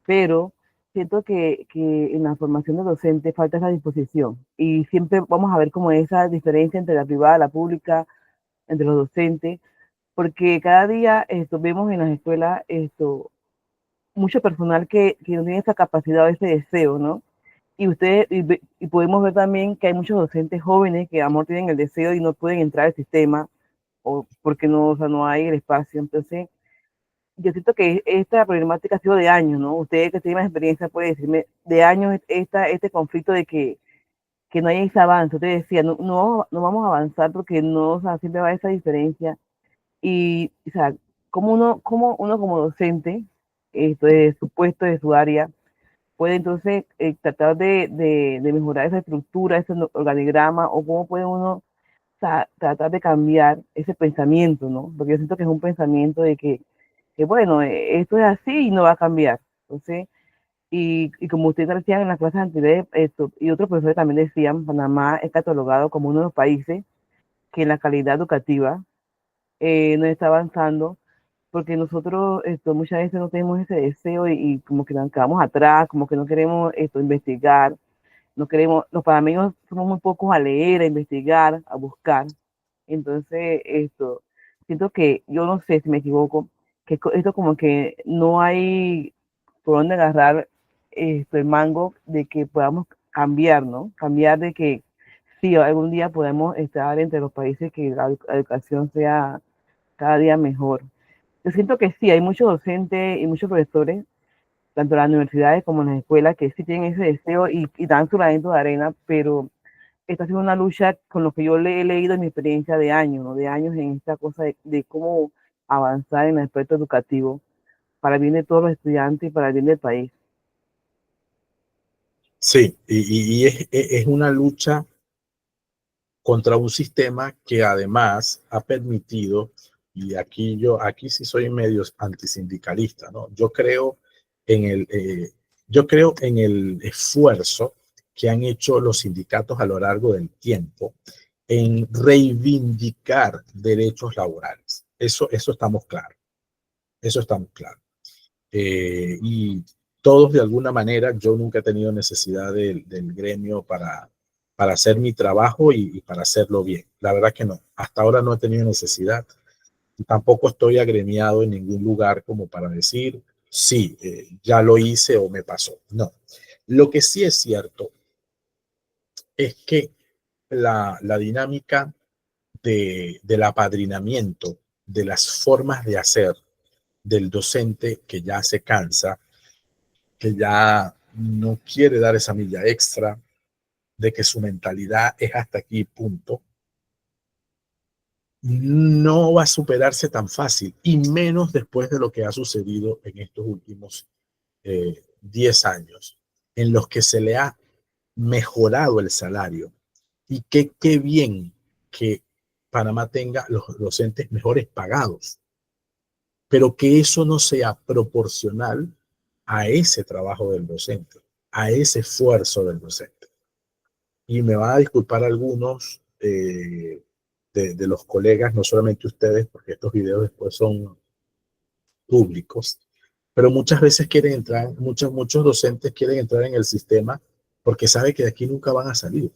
pero siento que en la formación de docentes falta esa disposición, y siempre vamos a ver como esa diferencia entre la privada y la pública, entre los docentes, porque cada día vemos en las escuelas mucho personal que no tiene esa capacidad o ese deseo, ¿no? Y podemos ver también que hay muchos docentes jóvenes que a lo mejor tienen el deseo y no pueden entrar al sistema, o porque no, o sea, no hay el espacio. Entonces, yo siento que esta problemática ha sido de años, ¿no? Usted que tiene más experiencia puede decirme, de años este conflicto de que no hay ese avance. Usted decía, no vamos a avanzar porque no, o sea, siempre va a haber esa diferencia. Y, o sea, cómo uno como docente, esto de su puesto, de su área, puede entonces tratar de mejorar esa estructura, ese organigrama, o cómo puede uno tratar de cambiar ese pensamiento, ¿no? Porque yo siento que es un pensamiento de que bueno, esto es así y no va a cambiar. Entonces, y como ustedes decían en las clases anteriores, esto, y otros profesores también decían, Panamá es catalogado como uno de los países que en la calidad educativa no está avanzando, porque nosotros esto, muchas veces no tenemos ese deseo y como que nos quedamos atrás, como que no queremos esto, investigar, no queremos, los panameños somos muy pocos a leer, a investigar, a buscar. Entonces, esto, siento que, yo no sé si me equivoco, que esto como que no hay por dónde agarrar esto, el mango de que podamos cambiar, ¿no? Cambiar de que sí, algún día podemos estar entre los países que la educación sea cada día mejor. Yo siento que sí, hay muchos docentes y muchos profesores, tanto en las universidades como en las escuelas, que sí tienen ese deseo y dan su granito de arena, pero está siendo una lucha con lo que yo le he leído en mi experiencia de años, ¿no? De años en esta cosa de cómo avanzar en el aspecto educativo para el bien de todos los estudiantes y para el bien del país. Sí, y es una lucha contra un sistema que además ha permitido, y aquí sí soy medio antisindicalista, ¿no? Yo creo en el esfuerzo que han hecho los sindicatos a lo largo del tiempo en reivindicar derechos laborales. Eso estamos claros. Eso estamos claros. Y todos de alguna manera, yo nunca he tenido necesidad del gremio para hacer mi trabajo y para hacerlo bien. La verdad que no. Hasta ahora no he tenido necesidad. Tampoco estoy agremiado en ningún lugar como para decir, sí, ya lo hice o me pasó. No. Lo que sí es cierto es que la dinámica del apadrinamiento, de las formas de hacer del docente que ya se cansa, que ya no quiere dar esa milla extra, de que su mentalidad es hasta aquí, punto, no va a superarse tan fácil, y menos después de lo que ha sucedido en estos últimos 10 años, en los que se le ha mejorado el salario. Y qué bien que Panamá tenga los docentes mejores pagados, pero que eso no sea proporcional a ese trabajo del docente, a ese esfuerzo del docente. Y me van a disculpar algunos de los colegas, no solamente ustedes, porque estos videos después son públicos, pero muchas veces quieren entrar, muchos docentes quieren entrar en el sistema porque saben que de aquí nunca van a salir,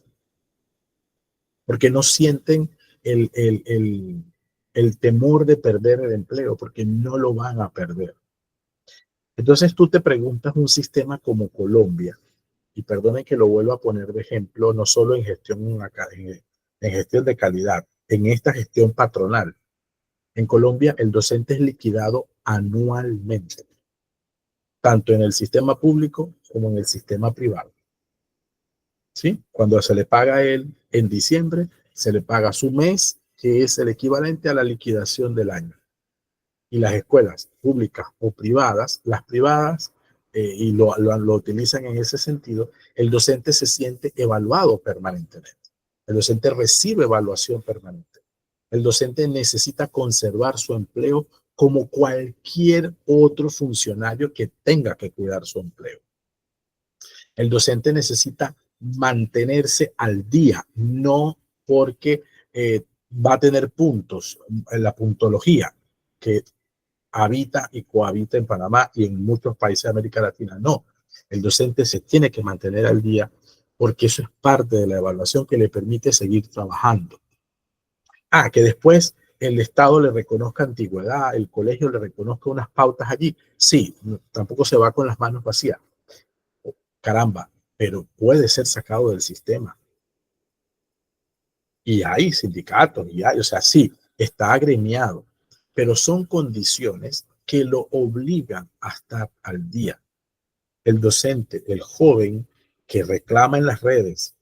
porque no sienten el temor de perder el empleo, porque no lo van a perder. Entonces tú te preguntas un sistema como Colombia, y perdonen que lo vuelva a poner de ejemplo, no solo en gestión de calidad, en esta gestión patronal. En Colombia el docente es liquidado anualmente, tanto en el sistema público como en el sistema privado. ¿Sí? Cuando se le paga a él en diciembre, se le paga su mes, que es el equivalente a la liquidación del año. Y las escuelas públicas o privadas, las privadas, y lo utilizan en ese sentido, el docente se siente evaluado permanentemente. El docente recibe evaluación permanente. El docente necesita conservar su empleo como cualquier otro funcionario que tenga que cuidar su empleo. El docente necesita mantenerse al día, no porque va a tener puntos en la puntología, que habita y cohabita en Panamá y en muchos países de América Latina. No, el docente se tiene que mantener al día porque eso es parte de la evaluación que le permite seguir trabajando. Que después el Estado le reconozca antigüedad, el colegio le reconozca unas pautas allí. Sí, tampoco se va con las manos vacías. Caramba, pero puede ser sacado del sistema. Y hay sindicatos, o sea, sí, está agremiado, pero son condiciones que lo obligan a estar al día. El docente, el joven que reclama en las redes,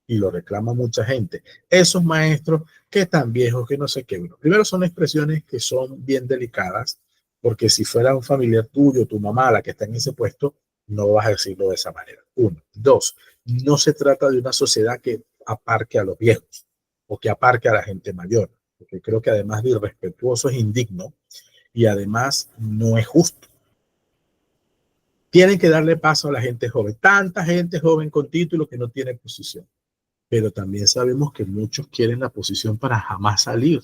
y lo reclama mucha gente, esos maestros que están viejos, que no sé qué. Bueno, primero son expresiones que son bien delicadas, porque si fuera un familiar tuyo, tu mamá, la que está en ese puesto, no vas a decirlo de esa manera. Uno. Dos, no se trata de una sociedad que aparque a los viejos o que aparque a la gente mayor, porque creo que además de irrespetuoso es indigno y además no es justo. Tienen que darle paso a la gente joven, tanta gente joven con título que no tiene posición, pero también sabemos que muchos quieren la posición para jamás salir.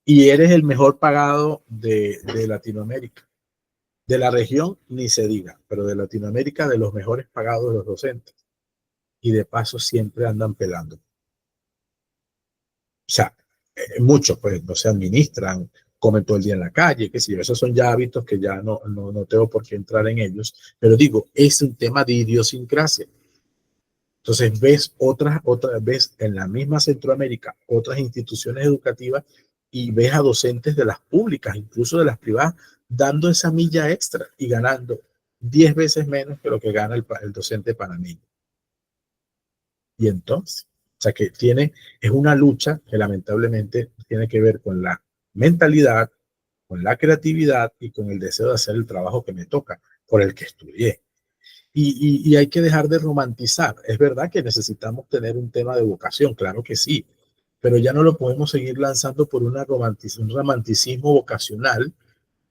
Y eres el mejor pagado de Latinoamérica. De la región ni se diga, pero de Latinoamérica de los mejores pagados de los docentes. Y de paso siempre andan pelando. O sea, muchos pues no se administran, comen todo el día en la calle, qué sé yo. Esos son ya hábitos que ya no tengo por qué entrar en ellos. Pero digo, es un tema de idiosincrasia. Entonces ves en la misma Centroamérica otras instituciones educativas y ves a docentes de las públicas, incluso de las privadas, dando esa milla extra y ganando 10 veces menos que lo que gana el docente panameño. Y entonces, o sea que es una lucha que lamentablemente tiene que ver con la mentalidad, con la creatividad y con el deseo de hacer el trabajo que me toca, por el que estudié. Y hay que dejar de romantizar. Es verdad que necesitamos tener un tema de vocación, claro que sí, pero ya no lo podemos seguir lanzando por un romanticismo vocacional,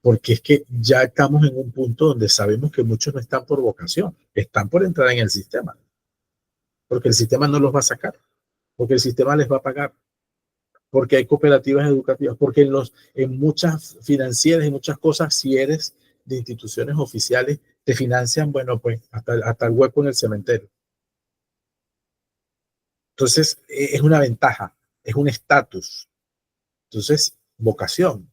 porque es que ya estamos en un punto donde sabemos que muchos no están por vocación, están por entrar en el sistema, porque el sistema no los va a sacar, porque el sistema les va a pagar, porque hay cooperativas educativas, porque en muchas financieras y muchas cosas, si eres de instituciones oficiales, te financian, bueno, pues hasta el hueco en el cementerio. Entonces, es una ventaja, es un estatus. Entonces, vocación.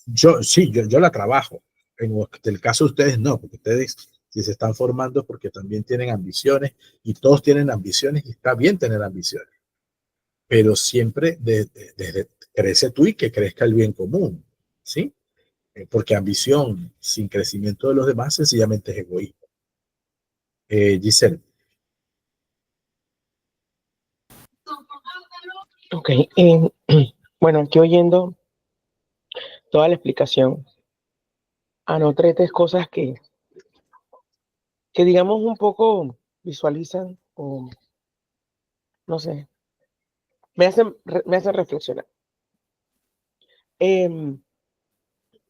Yo la trabajo. En el caso de ustedes, no, porque ustedes, si se están formando, porque también tienen ambiciones, y todos tienen ambiciones, y está bien tener ambiciones. Pero siempre desde crece tú y que crezca el bien común, ¿sí? Porque ambición sin crecimiento de los demás sencillamente es egoísmo. Giselle. Ok, bueno, aquí oyendo toda la explicación, anoté tres cosas que digamos un poco visualizan o no sé, me hacen reflexionar.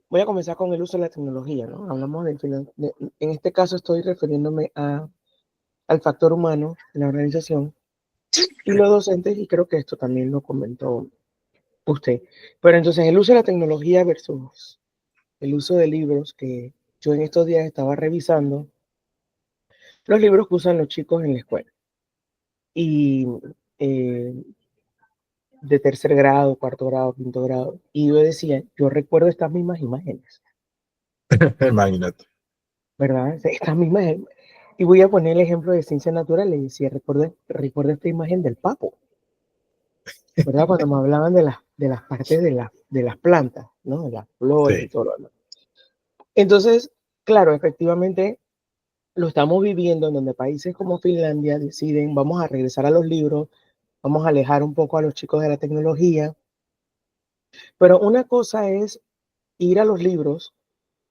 Voy a comenzar con el uso de la tecnología, ¿no? Hablamos en este caso estoy refiriéndome al factor humano en la organización y los docentes, y creo que esto también lo comentó usted. Pero entonces el uso de la tecnología versus el uso de libros, que yo en estos días estaba revisando los libros que usan los chicos en la escuela. Y de tercer grado, cuarto grado, quinto grado. Y yo decía, yo recuerdo estas mismas imágenes. Imagínate. ¿Verdad? Estas mismas. Y voy a poner el ejemplo de ciencias naturales. Y decía, recuerdo esta imagen del papo. ¿Verdad? Cuando me hablaban de las partes de las plantas, ¿no? De las flores y todo lo demás. Entonces, claro, efectivamente, lo estamos viviendo en donde países como Finlandia deciden, vamos a regresar a los libros, vamos a alejar un poco a los chicos de la tecnología. Pero una cosa es ir a los libros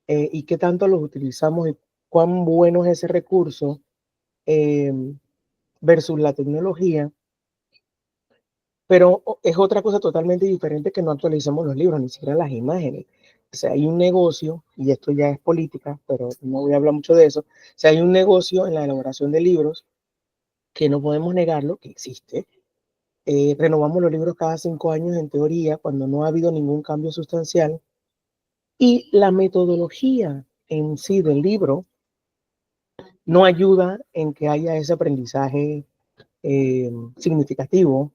y qué tanto los utilizamos y cuán bueno es ese recurso versus la tecnología. Pero es otra cosa totalmente diferente que no actualicemos los libros, ni siquiera las imágenes. O sea, hay un negocio, y esto ya es política, pero no voy a hablar mucho de eso. O sea, hay un negocio en la elaboración de libros que no podemos negarlo, que existe. Renovamos los libros cada 5 años en teoría, cuando no ha habido ningún cambio sustancial. Y la metodología en sí del libro no ayuda en que haya ese aprendizaje significativo,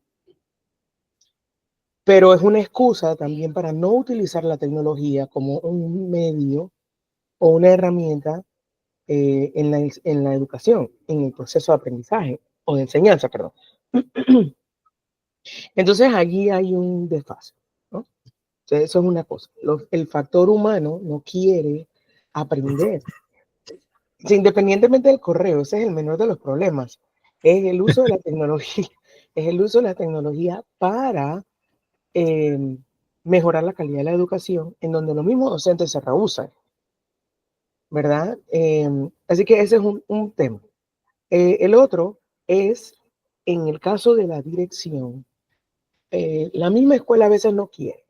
pero es una excusa también para no utilizar la tecnología como un medio o una herramienta en la educación, en el proceso de aprendizaje o de enseñanza, perdón. Entonces allí hay un desfase, ¿no? Entonces, eso es una cosa. El factor humano no quiere aprender. Independientemente del correo, ese es el menor de los problemas. Es el uso de la tecnología, es el uso de la tecnología para mejorar la calidad de la educación, en donde los mismos docentes se rehusan, ¿verdad? Así que ese es un tema. El otro es en el caso de la dirección, la misma escuela a veces no quiere.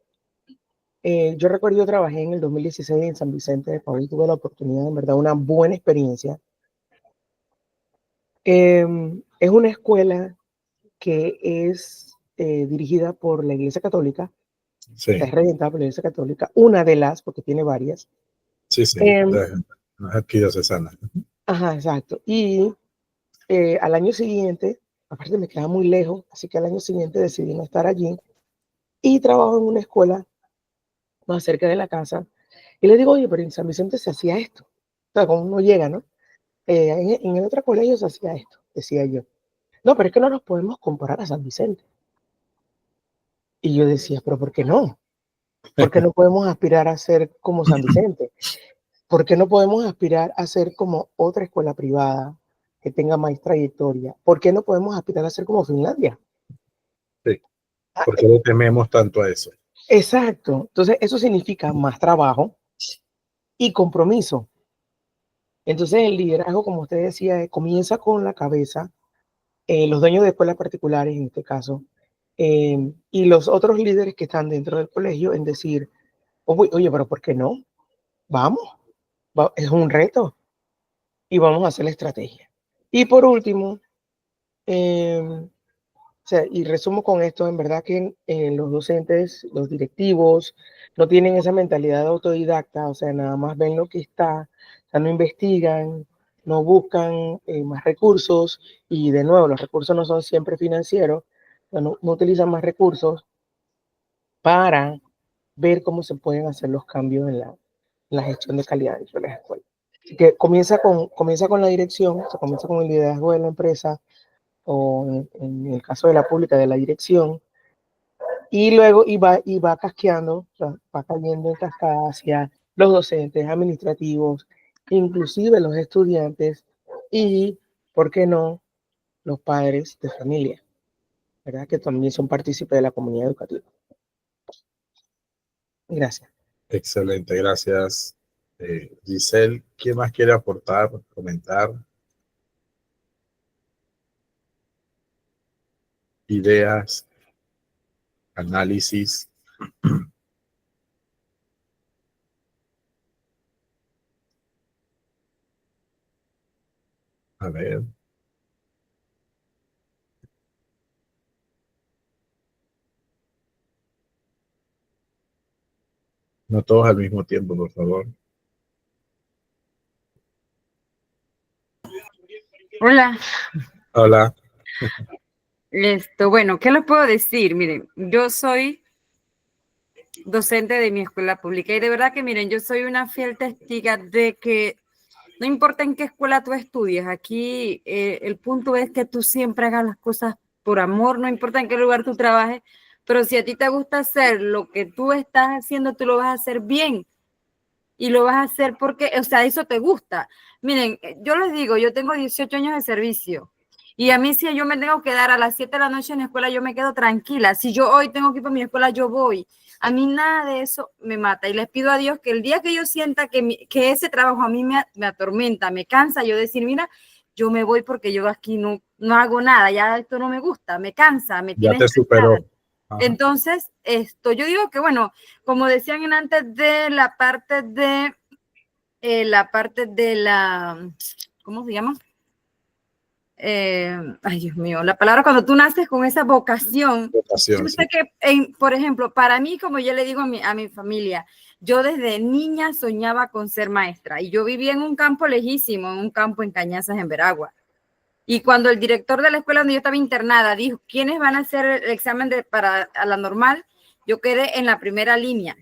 Yo recuerdo, yo trabajé en el 2016 en San Vicente de Paúl, tuve la oportunidad, en verdad, una buena experiencia. Es una escuela que es dirigida por la Iglesia Católica, Sí, es regentada por la Iglesia Católica, una de las, porque tiene varias. sí, sí. No es arquidiocesana. Ajá, exacto. Y al año siguiente, aparte me quedaba muy lejos, así que al año siguiente decidí no estar allí y trabajo en una escuela más cerca de la casa. Y le digo, oye, pero en San Vicente se hacía esto. O sea, como uno llega, ¿no? En el otro colegio se hacía esto, decía yo. No, pero es que no nos podemos comparar a San Vicente. Y yo decía, pero ¿por qué no? ¿Por qué no podemos aspirar a ser como San Vicente? ¿Por qué no podemos aspirar a ser como otra escuela privada que tenga más trayectoria? ¿Por qué no podemos aspirar a ser como Finlandia? Sí. ¿Por qué le tememos tanto a eso? Exacto. Entonces, eso significa más trabajo y compromiso. Entonces, el liderazgo, como usted decía, comienza con la cabeza, los dueños de escuelas particulares en este caso, y los otros líderes que están dentro del colegio en decir, oye, pero ¿por qué no? Vamos, es un reto y vamos a hacer la estrategia. Y por último, o sea, y resumo con esto, en verdad que los docentes, los directivos, no tienen esa mentalidad de autodidacta, o sea, nada más ven lo que está, o sea, no investigan, no buscan más recursos, y de nuevo, los recursos no son siempre financieros, o sea, no utilizan más recursos para ver cómo se pueden hacer los cambios en la gestión de calidad dentro de las escuelas. Así que comienza con la dirección, o sea, comienza con el liderazgo de la empresa, o en el caso de la pública, de la dirección, y luego va casqueando, o sea, va cayendo en cascada hacia los docentes, administrativos, inclusive los estudiantes y, ¿por qué no?, los padres de familia, ¿verdad? Que también son partícipes de la comunidad educativa. Gracias. Excelente, gracias. Giselle, ¿quién más quiere aportar, comentar? Ideas, análisis. A ver. No todos al mismo tiempo, por favor. Hola. Hola. Bueno, ¿qué les puedo decir? Miren, yo soy docente de mi escuela pública y de verdad que, miren, yo soy una fiel testiga de que no importa en qué escuela tú estudies, aquí el punto es que tú siempre hagas las cosas por amor, no importa en qué lugar tú trabajes, pero si a ti te gusta hacer lo que tú estás haciendo, tú lo vas a hacer bien y lo vas a hacer porque, o sea, eso te gusta. Miren, yo les digo, yo tengo 18 años de servicio y a mí si yo me tengo que dar a las 7 de la noche en la escuela, yo me quedo tranquila. Si yo hoy tengo que ir para mi escuela, yo voy. A mí nada de eso me mata y les pido a Dios que el día que yo sienta que ese trabajo a mí me atormenta, me cansa, yo decir, mira, yo me voy porque yo aquí no hago nada, ya esto no me gusta, me cansa, me Ya tiene te superó. Ajá. Entonces, yo digo que, bueno, como decían antes de la parte de ¿cómo se llama? Ay, Dios mío, la palabra cuando tú naces con esa vocación. Vocación, Yo sé sí. que, por ejemplo, para mí, como yo le digo a mi familia, yo desde niña soñaba con ser maestra y yo vivía en un campo lejísimo, en un campo en Cañazas, en Veragua. Y cuando el director de la escuela donde yo estaba internada dijo, ¿quiénes van a hacer el examen para a la normal? Yo quedé en la primera línea.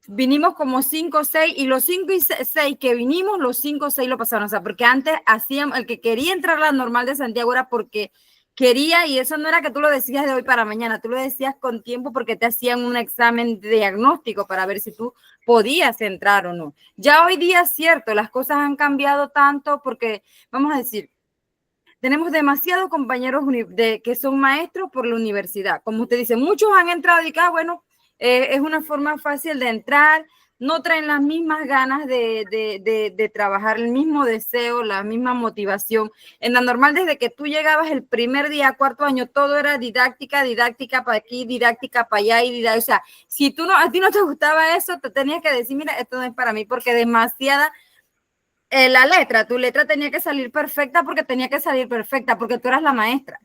Vinimos como 5 o 6 y los 5 y 6 que vinimos, los 5 o 6 lo pasaron. O sea, porque antes hacían, el que quería entrar a la normal de Santiago era porque quería, y eso no era que tú lo decías de hoy para mañana, tú lo decías con tiempo porque te hacían un examen de diagnóstico para ver si tú podías entrar o no. Ya hoy día es cierto, las cosas han cambiado tanto porque, vamos a decir, tenemos demasiados compañeros que son maestros por la universidad. Como usted dice, muchos han entrado y bueno, es una forma fácil de entrar, no traen las mismas ganas de trabajar, el mismo deseo, la misma motivación. En la normal, desde que tú llegabas el primer día, cuarto año, todo era didáctica para aquí, didáctica para allá, o sea, si a ti no te gustaba eso, te tenías que decir, mira, esto no es para mí, porque demasiada, tu letra tenía que salir perfecta, porque tú eras la maestra.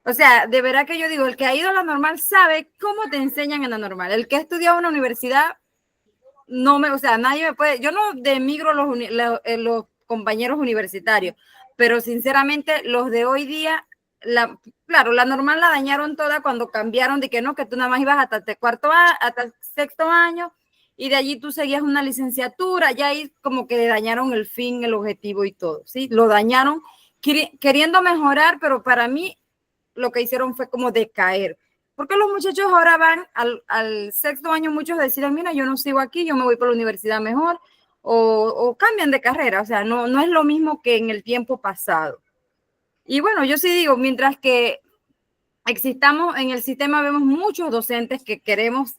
O sea, de verdad que yo digo, el que ha ido a la normal sabe cómo te enseñan en la normal. El que ha estudiado en una universidad, nadie me puede, yo no denigro los compañeros universitarios, pero sinceramente los de hoy día, claro, la normal la dañaron toda cuando cambiaron de que no, que tú nada más ibas hasta el sexto año y de allí tú seguías una licenciatura, ya ahí como que le dañaron el fin, el objetivo y todo, ¿sí? Lo dañaron queriendo mejorar, pero para mí lo que hicieron fue como decaer. Porque los muchachos ahora van al sexto año, muchos deciden, mira, yo no sigo aquí, yo me voy por la universidad mejor, o cambian de carrera. O sea, no es lo mismo que en el tiempo pasado. Y bueno, yo sí digo, mientras que existamos en el sistema, vemos muchos docentes que queremos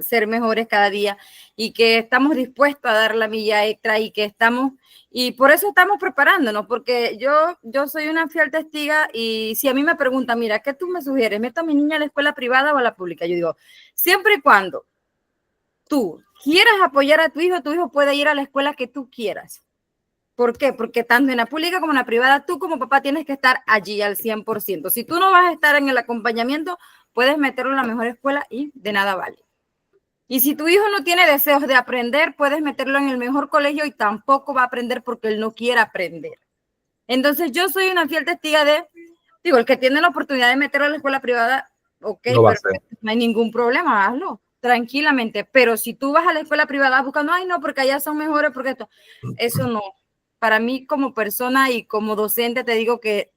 ser mejores cada día y que estamos dispuestos a dar la milla extra y por eso estamos preparándonos, porque yo soy una fiel testiga y si a mí me preguntan, mira, ¿qué tú me sugieres? ¿Meto a mi niña a la escuela privada o a la pública? Yo digo, siempre y cuando tú quieras apoyar a tu hijo puede ir a la escuela que tú quieras. ¿Por qué? Porque tanto en la pública como en la privada, tú como papá tienes que estar allí al 100%. Si tú no vas a estar en el acompañamiento, puedes meterlo en la mejor escuela y de nada vale. Y si tu hijo no tiene deseos de aprender, puedes meterlo en el mejor colegio y tampoco va a aprender porque él no quiere aprender. Entonces yo soy una fiel testiga el que tiene la oportunidad de meterlo a la escuela privada, ok, No no hay ningún problema, hazlo tranquilamente. Pero si tú vas a la escuela privada buscando, ay no, porque allá son mejores, porque eso no. Para mí como persona y como docente te digo que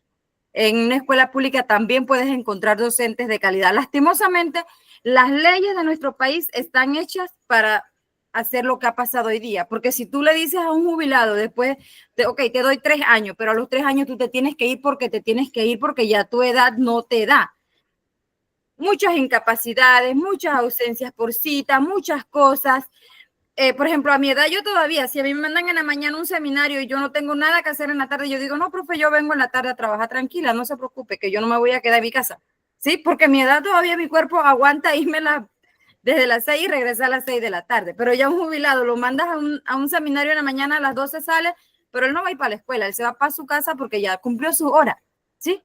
en una escuela pública también puedes encontrar docentes de calidad. Lastimosamente, las leyes de nuestro país están hechas para hacer lo que ha pasado hoy día, porque si tú le dices a un jubilado después, te doy 3 años, pero a los 3 años tú te tienes que ir porque ya tu edad no te da. Muchas incapacidades, muchas ausencias por cita, muchas cosas. Por ejemplo, a mi edad yo todavía, si a mí me mandan en la mañana un seminario y yo no tengo nada que hacer en la tarde, yo digo, no, profe, yo vengo en la tarde a trabajar tranquila, no se preocupe, que yo no me voy a quedar en mi casa. Sí, porque a mi edad todavía mi cuerpo aguanta irme desde las 6 y regresar a las 6 de la tarde. Pero ya un jubilado lo mandas a un seminario en la mañana, a las 12 sale, pero él no va a ir para la escuela, él se va para su casa porque ya cumplió su hora. ¿Sí?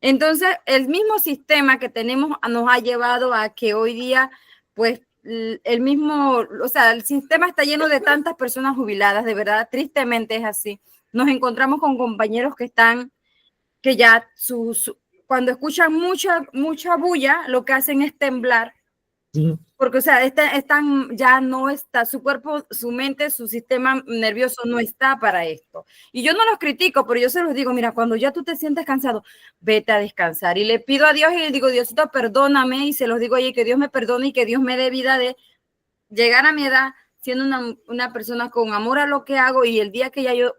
Entonces, el mismo sistema que tenemos nos ha llevado a que hoy día, pues, el sistema está lleno de tantas personas jubiladas, de verdad, tristemente es así. Nos encontramos con compañeros que ya cuando escuchan mucha bulla, lo que hacen es temblar, porque, o sea, ya no está, su cuerpo, su mente, su sistema nervioso no está para esto. Y yo no los critico, pero yo se los digo, mira, cuando ya tú te sientes cansado, vete a descansar. Y le pido a Dios y le digo, Diosito, perdóname, y se los digo, oye, que Dios me perdone y que Dios me dé vida de llegar a mi edad siendo una persona con amor a lo que hago y el día que ya yo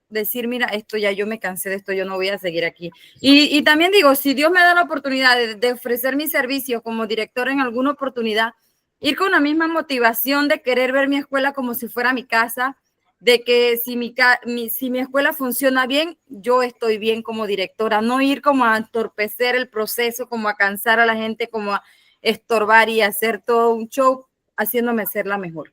decir, mira, esto ya yo me cansé de esto, yo no voy a seguir aquí. Y también digo, si Dios me da la oportunidad de ofrecer mi servicio como director en alguna oportunidad, ir con la misma motivación de querer ver mi escuela como si fuera mi casa, de que si mi escuela funciona bien, yo estoy bien como directora, no ir como a entorpecer el proceso, como a cansar a la gente, como a estorbar y hacer todo un show haciéndome ser la mejor.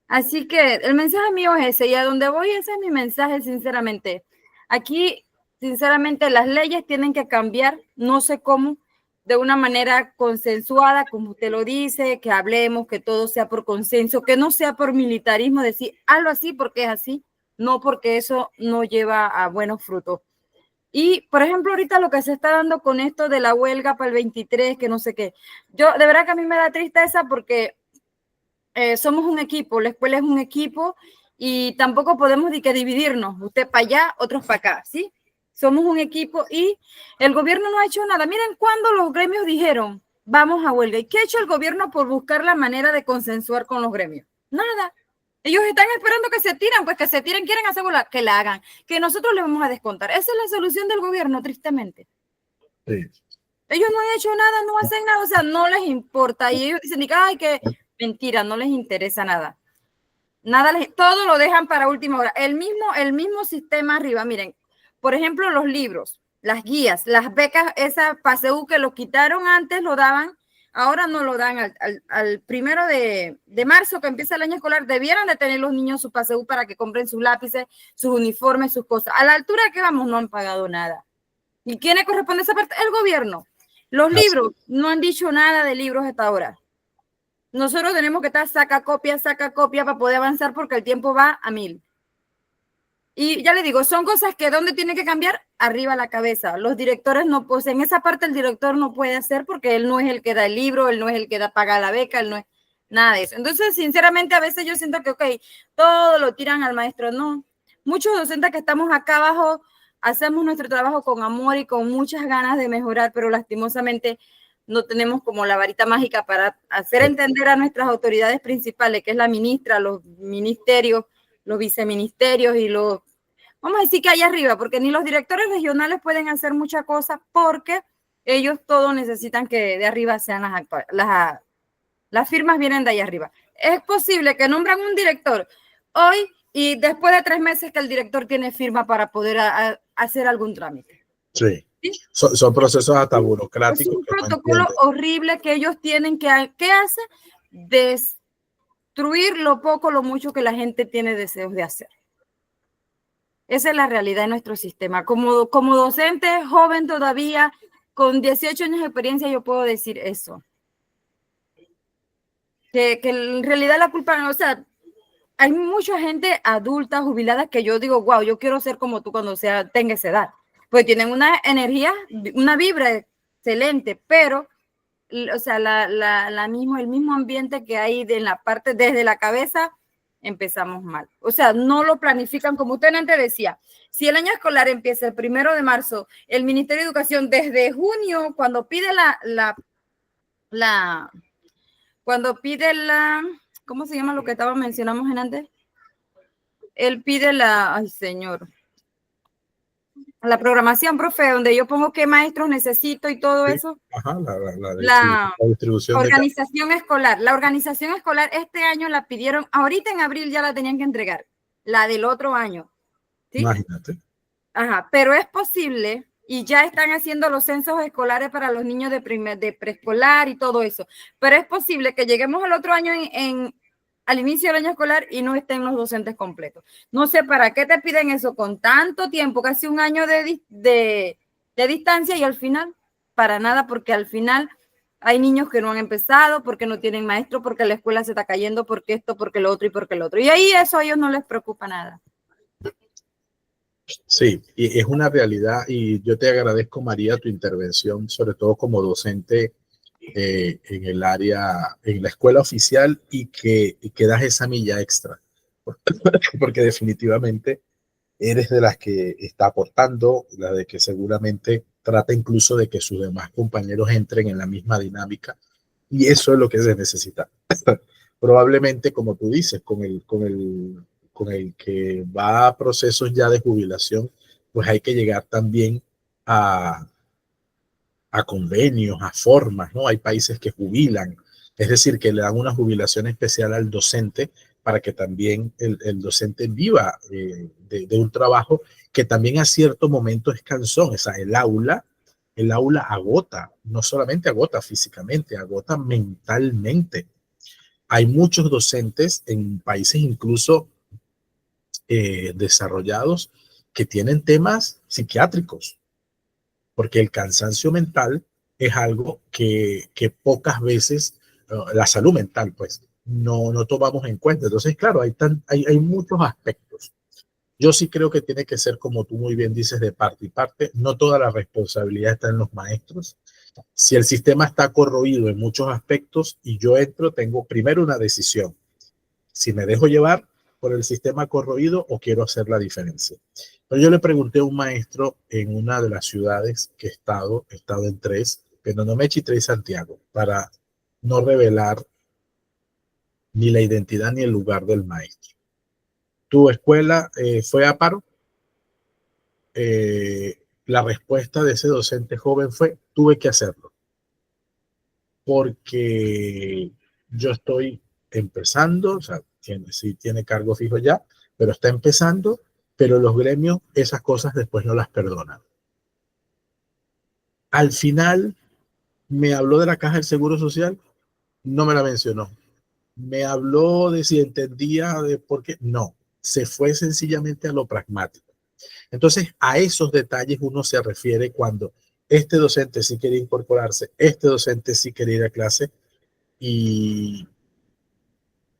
Así que el mensaje mío es ese, y a donde voy ese es mi mensaje, sinceramente. Aquí, sinceramente, las leyes tienen que cambiar, no sé cómo, de una manera consensuada, como usted lo dice, que hablemos, que todo sea por consenso, que no sea por militarismo, decir, hazlo así porque es así, no porque eso no lleva a buenos frutos. Y, por ejemplo, ahorita lo que se está dando con esto de la huelga para el 23, que no sé qué, yo de verdad que a mí me da tristeza porque somos un equipo, la escuela es un equipo y tampoco podemos dividirnos, usted para allá, otros para acá, ¿sí? Somos un equipo y el gobierno no ha hecho nada. Miren cuando los gremios dijeron, vamos a huelga. ¿Y qué ha hecho el gobierno por buscar la manera de consensuar con los gremios? Nada. Ellos están esperando que se tiren, pues que se tiren, quieren hacer huelga, que la hagan, que nosotros les vamos a descontar. Esa es la solución del gobierno, tristemente. Sí. Ellos no han hecho nada, no hacen nada, o sea, no les importa. Y ellos dicen, ay, que Mentira, no les interesa nada. Todo lo dejan para última hora. El mismo sistema arriba, miren, por ejemplo, los libros, las guías, las becas, esa PASEU que lo quitaron antes, lo daban, ahora no lo dan al 1 de marzo que empieza el año escolar. Debieran de tener los niños su PASEU para que compren sus lápices, sus uniformes, sus cosas. A la altura que vamos no han pagado nada. ¿Y quién le corresponde esa parte? El gobierno. Los libros, no han dicho nada de libros hasta ahora. Nosotros tenemos que estar saca copia para poder avanzar porque el tiempo va a 1000. Y ya le digo, son cosas que ¿dónde tiene que cambiar? Arriba la cabeza. Los directores no, pues en esa parte el director no puede hacer porque él no es el que da el libro, él no es el que paga la beca, él no es nada de eso. Entonces, sinceramente, a veces yo siento que, ok, todo lo tiran al maestro. No, muchos docentes que estamos acá abajo hacemos nuestro trabajo con amor y con muchas ganas de mejorar, pero lastimosamente no tenemos como la varita mágica para hacer entender a nuestras autoridades principales, que es la ministra, los ministerios, los viceministerios y los, vamos a decir que allá arriba, porque ni los directores regionales pueden hacer muchas cosas porque ellos todos necesitan que de arriba sean las firmas vienen de allá arriba. Es posible que nombran un director hoy y después de 3 meses que el director tiene firma para poder hacer algún trámite. Sí. ¿Sí? Son procesos hasta burocráticos. Es un protocolo horrible que ellos tienen que hacer, destruir lo poco, lo mucho que la gente tiene deseos de hacer. Esa es la realidad de nuestro sistema. Como docente joven todavía, con 18 años de experiencia, yo puedo decir eso. Que en realidad la culpa, o sea, hay mucha gente adulta, jubilada, que yo digo, wow, yo quiero ser como tú cuando tenga esa edad. Pues tienen una energía, una vibra excelente, pero, o sea, el mismo ambiente que hay en la parte, desde la cabeza, empezamos mal. O sea, no lo planifican, como usted antes decía, si el año escolar empieza el 1 de marzo, el Ministerio de Educación desde junio, cuando pide ¿cómo se llama lo que mencionamos en antes? Él pide ay señor, la programación, profe, donde yo pongo qué maestros necesito y todo eso. Ajá, la distribución organización escolar. La organización escolar este año la pidieron, ahorita en abril ya la tenían que entregar, la del otro año. ¿Sí? Imagínate. Ajá, pero es posible y ya están haciendo los censos escolares para los niños de preescolar y todo eso, pero es posible que lleguemos al otro año al inicio del año escolar y no estén los docentes completos. No sé para qué te piden eso con tanto tiempo, casi un año de distancia y al final, para nada, porque al final hay niños que no han empezado, porque no tienen maestro, porque la escuela se está cayendo, porque esto, porque lo otro y porque lo otro. Y ahí eso a ellos no les preocupa nada. Sí, y es una realidad y yo te agradezco, María, tu intervención, sobre todo como docente en el área, en la escuela oficial y que das esa milla extra, porque definitivamente eres de las que está aportando, la de que seguramente trata incluso de que sus demás compañeros entren en la misma dinámica y eso es lo que se necesita. Probablemente, como tú dices, con el que va a procesos ya de jubilación, pues hay que llegar también a convenios, a formas, ¿no? Hay países que jubilan, es decir, que le dan una jubilación especial al docente para que también el docente viva de un trabajo que también a cierto momento es cansón. O sea, el aula agota, no solamente agota físicamente, agota mentalmente. Hay muchos docentes en países incluso desarrollados que tienen temas psiquiátricos, porque el cansancio mental es algo que pocas veces, la salud mental, pues, no tomamos en cuenta. Entonces, claro, hay muchos aspectos. Yo sí creo que tiene que ser, como tú muy bien dices, de parte y parte. No toda la responsabilidad está en los maestros. Si el sistema está corroído en muchos aspectos y yo entro, tengo primero una decisión. Si me dejo llevar por el sistema corroído o quiero hacer la diferencia. Pero yo le pregunté a un maestro en una de las ciudades que he estado en 3, Penonomé, 3 y Santiago, para no revelar ni la identidad ni el lugar del maestro. ¿Tu escuela fue a paro? La respuesta de ese docente joven fue, tuve que hacerlo, porque yo estoy empezando, o sea, sí tiene cargo fijo ya, pero está empezando, pero los gremios esas cosas después no las perdonan. Al final me habló de la caja del Seguro Social, no me la mencionó. Me habló de si entendía de por qué, no, se fue sencillamente a lo pragmático. Entonces, a esos detalles uno se refiere cuando este docente sí quiere incorporarse, este docente sí quiere ir a clase y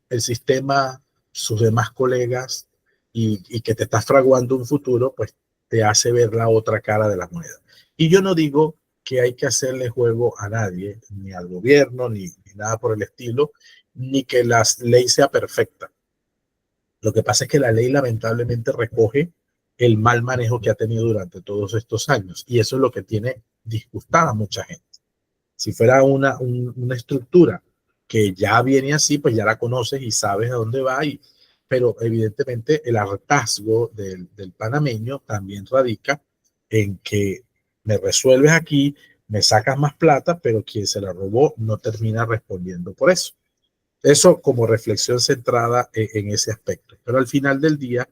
el sistema, sus demás colegas y que te estás fraguando un futuro, pues te hace ver la otra cara de la moneda. Y yo no digo que hay que hacerle juego a nadie, ni al gobierno, ni nada por el estilo, ni que la ley sea perfecta. Lo que pasa es que la ley lamentablemente recoge el mal manejo que ha tenido durante todos estos años y eso es lo que tiene disgustada a mucha gente. Si fuera una estructura que ya viene así, pues ya la conoces y sabes a dónde va, pero evidentemente el hartazgo del panameño también radica en que me resuelves aquí, me sacas más plata, pero quien se la robó no termina respondiendo por eso. Eso como reflexión centrada en ese aspecto. Pero al final del día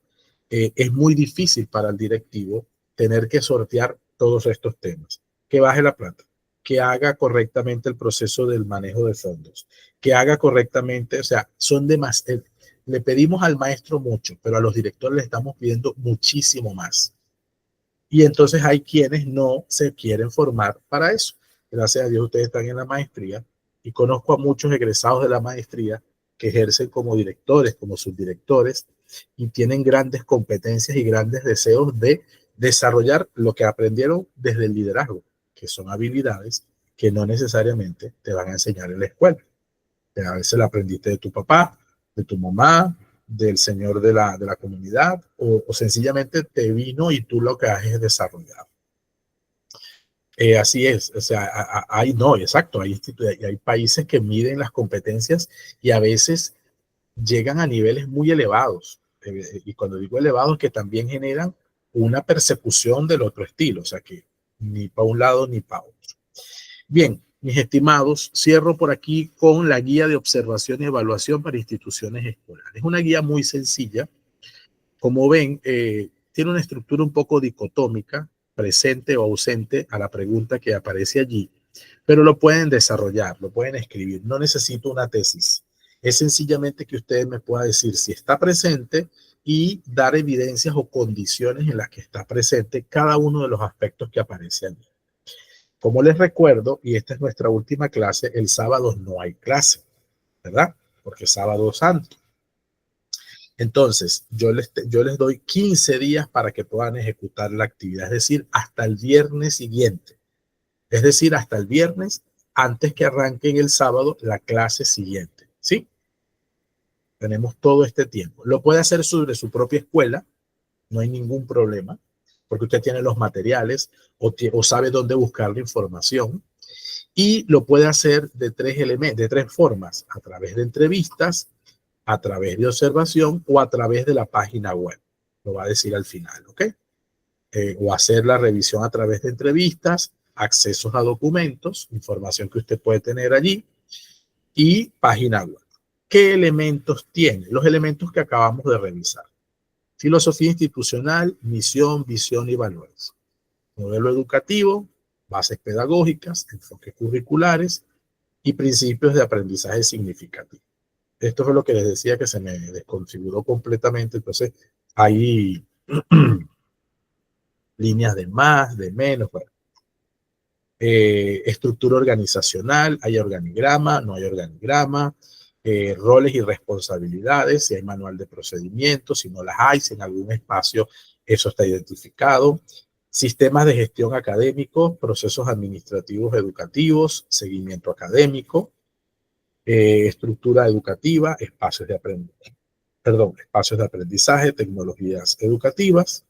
es muy difícil para el directivo tener que sortear todos estos temas. Que baje la plata, que haga correctamente el proceso del manejo de fondos, que haga correctamente, o sea, son demasiado. Le pedimos al maestro mucho, pero a los directores le estamos pidiendo muchísimo más. Y entonces hay quienes no se quieren formar para eso. Gracias a Dios ustedes están en la maestría y conozco a muchos egresados de la maestría que ejercen como directores, como subdirectores y tienen grandes competencias y grandes deseos de desarrollar lo que aprendieron desde el liderazgo, que son habilidades que no necesariamente te van a enseñar en la escuela. A veces la aprendiste de tu papá, de tu mamá, del señor de la comunidad, o sencillamente te vino y tú lo que haces es desarrollar. Así es, o sea, hay, no, exacto, hay países que miden las competencias y a veces llegan a niveles muy elevados. Y cuando digo elevados, que también generan una persecución del otro estilo, o sea que ni para un lado ni para otro. Bien, mis estimados, cierro por aquí con la guía de observación y evaluación para instituciones escolares. Es una guía muy sencilla. Como ven, tiene una estructura un poco dicotómica, presente o ausente a la pregunta que aparece allí, pero lo pueden desarrollar, lo pueden escribir. No necesito una tesis. Es sencillamente que ustedes me puedan decir si está presente y dar evidencias o condiciones en las que está presente cada uno de los aspectos que aparece allí. Como les recuerdo, y esta es nuestra última clase, el sábado no hay clase, ¿verdad? Porque es sábado santo. Entonces, yo les doy 15 días para que puedan ejecutar la actividad, es decir, hasta el viernes siguiente. Es decir, hasta el viernes antes que arranquen el sábado la clase siguiente, ¿sí? Tenemos todo este tiempo. Lo puede hacer sobre su propia escuela, no hay ningún problema, porque usted tiene los materiales o sabe dónde buscar la información. Y lo puede hacer de tres formas, a través de entrevistas, a través de observación o a través de la página web. Lo va a decir al final, ¿ok? O hacer la revisión a través de entrevistas, accesos a documentos, información que usted puede tener allí y página web. ¿Qué elementos tiene? Los elementos que acabamos de revisar. Filosofía institucional, misión, visión y valores. Modelo educativo, bases pedagógicas, enfoques curriculares y principios de aprendizaje significativo. Esto fue lo que les decía que se me desconfiguró completamente. Entonces, hay líneas de más, de menos. Bueno. Estructura organizacional, hay organigrama, no hay organigrama, roles y responsabilidades, si hay manual de procedimientos, si no las hay, si en algún espacio eso está identificado. Sistemas de gestión académico, procesos administrativos educativos, seguimiento académico, estructura educativa, espacios de aprendizaje, tecnologías educativas,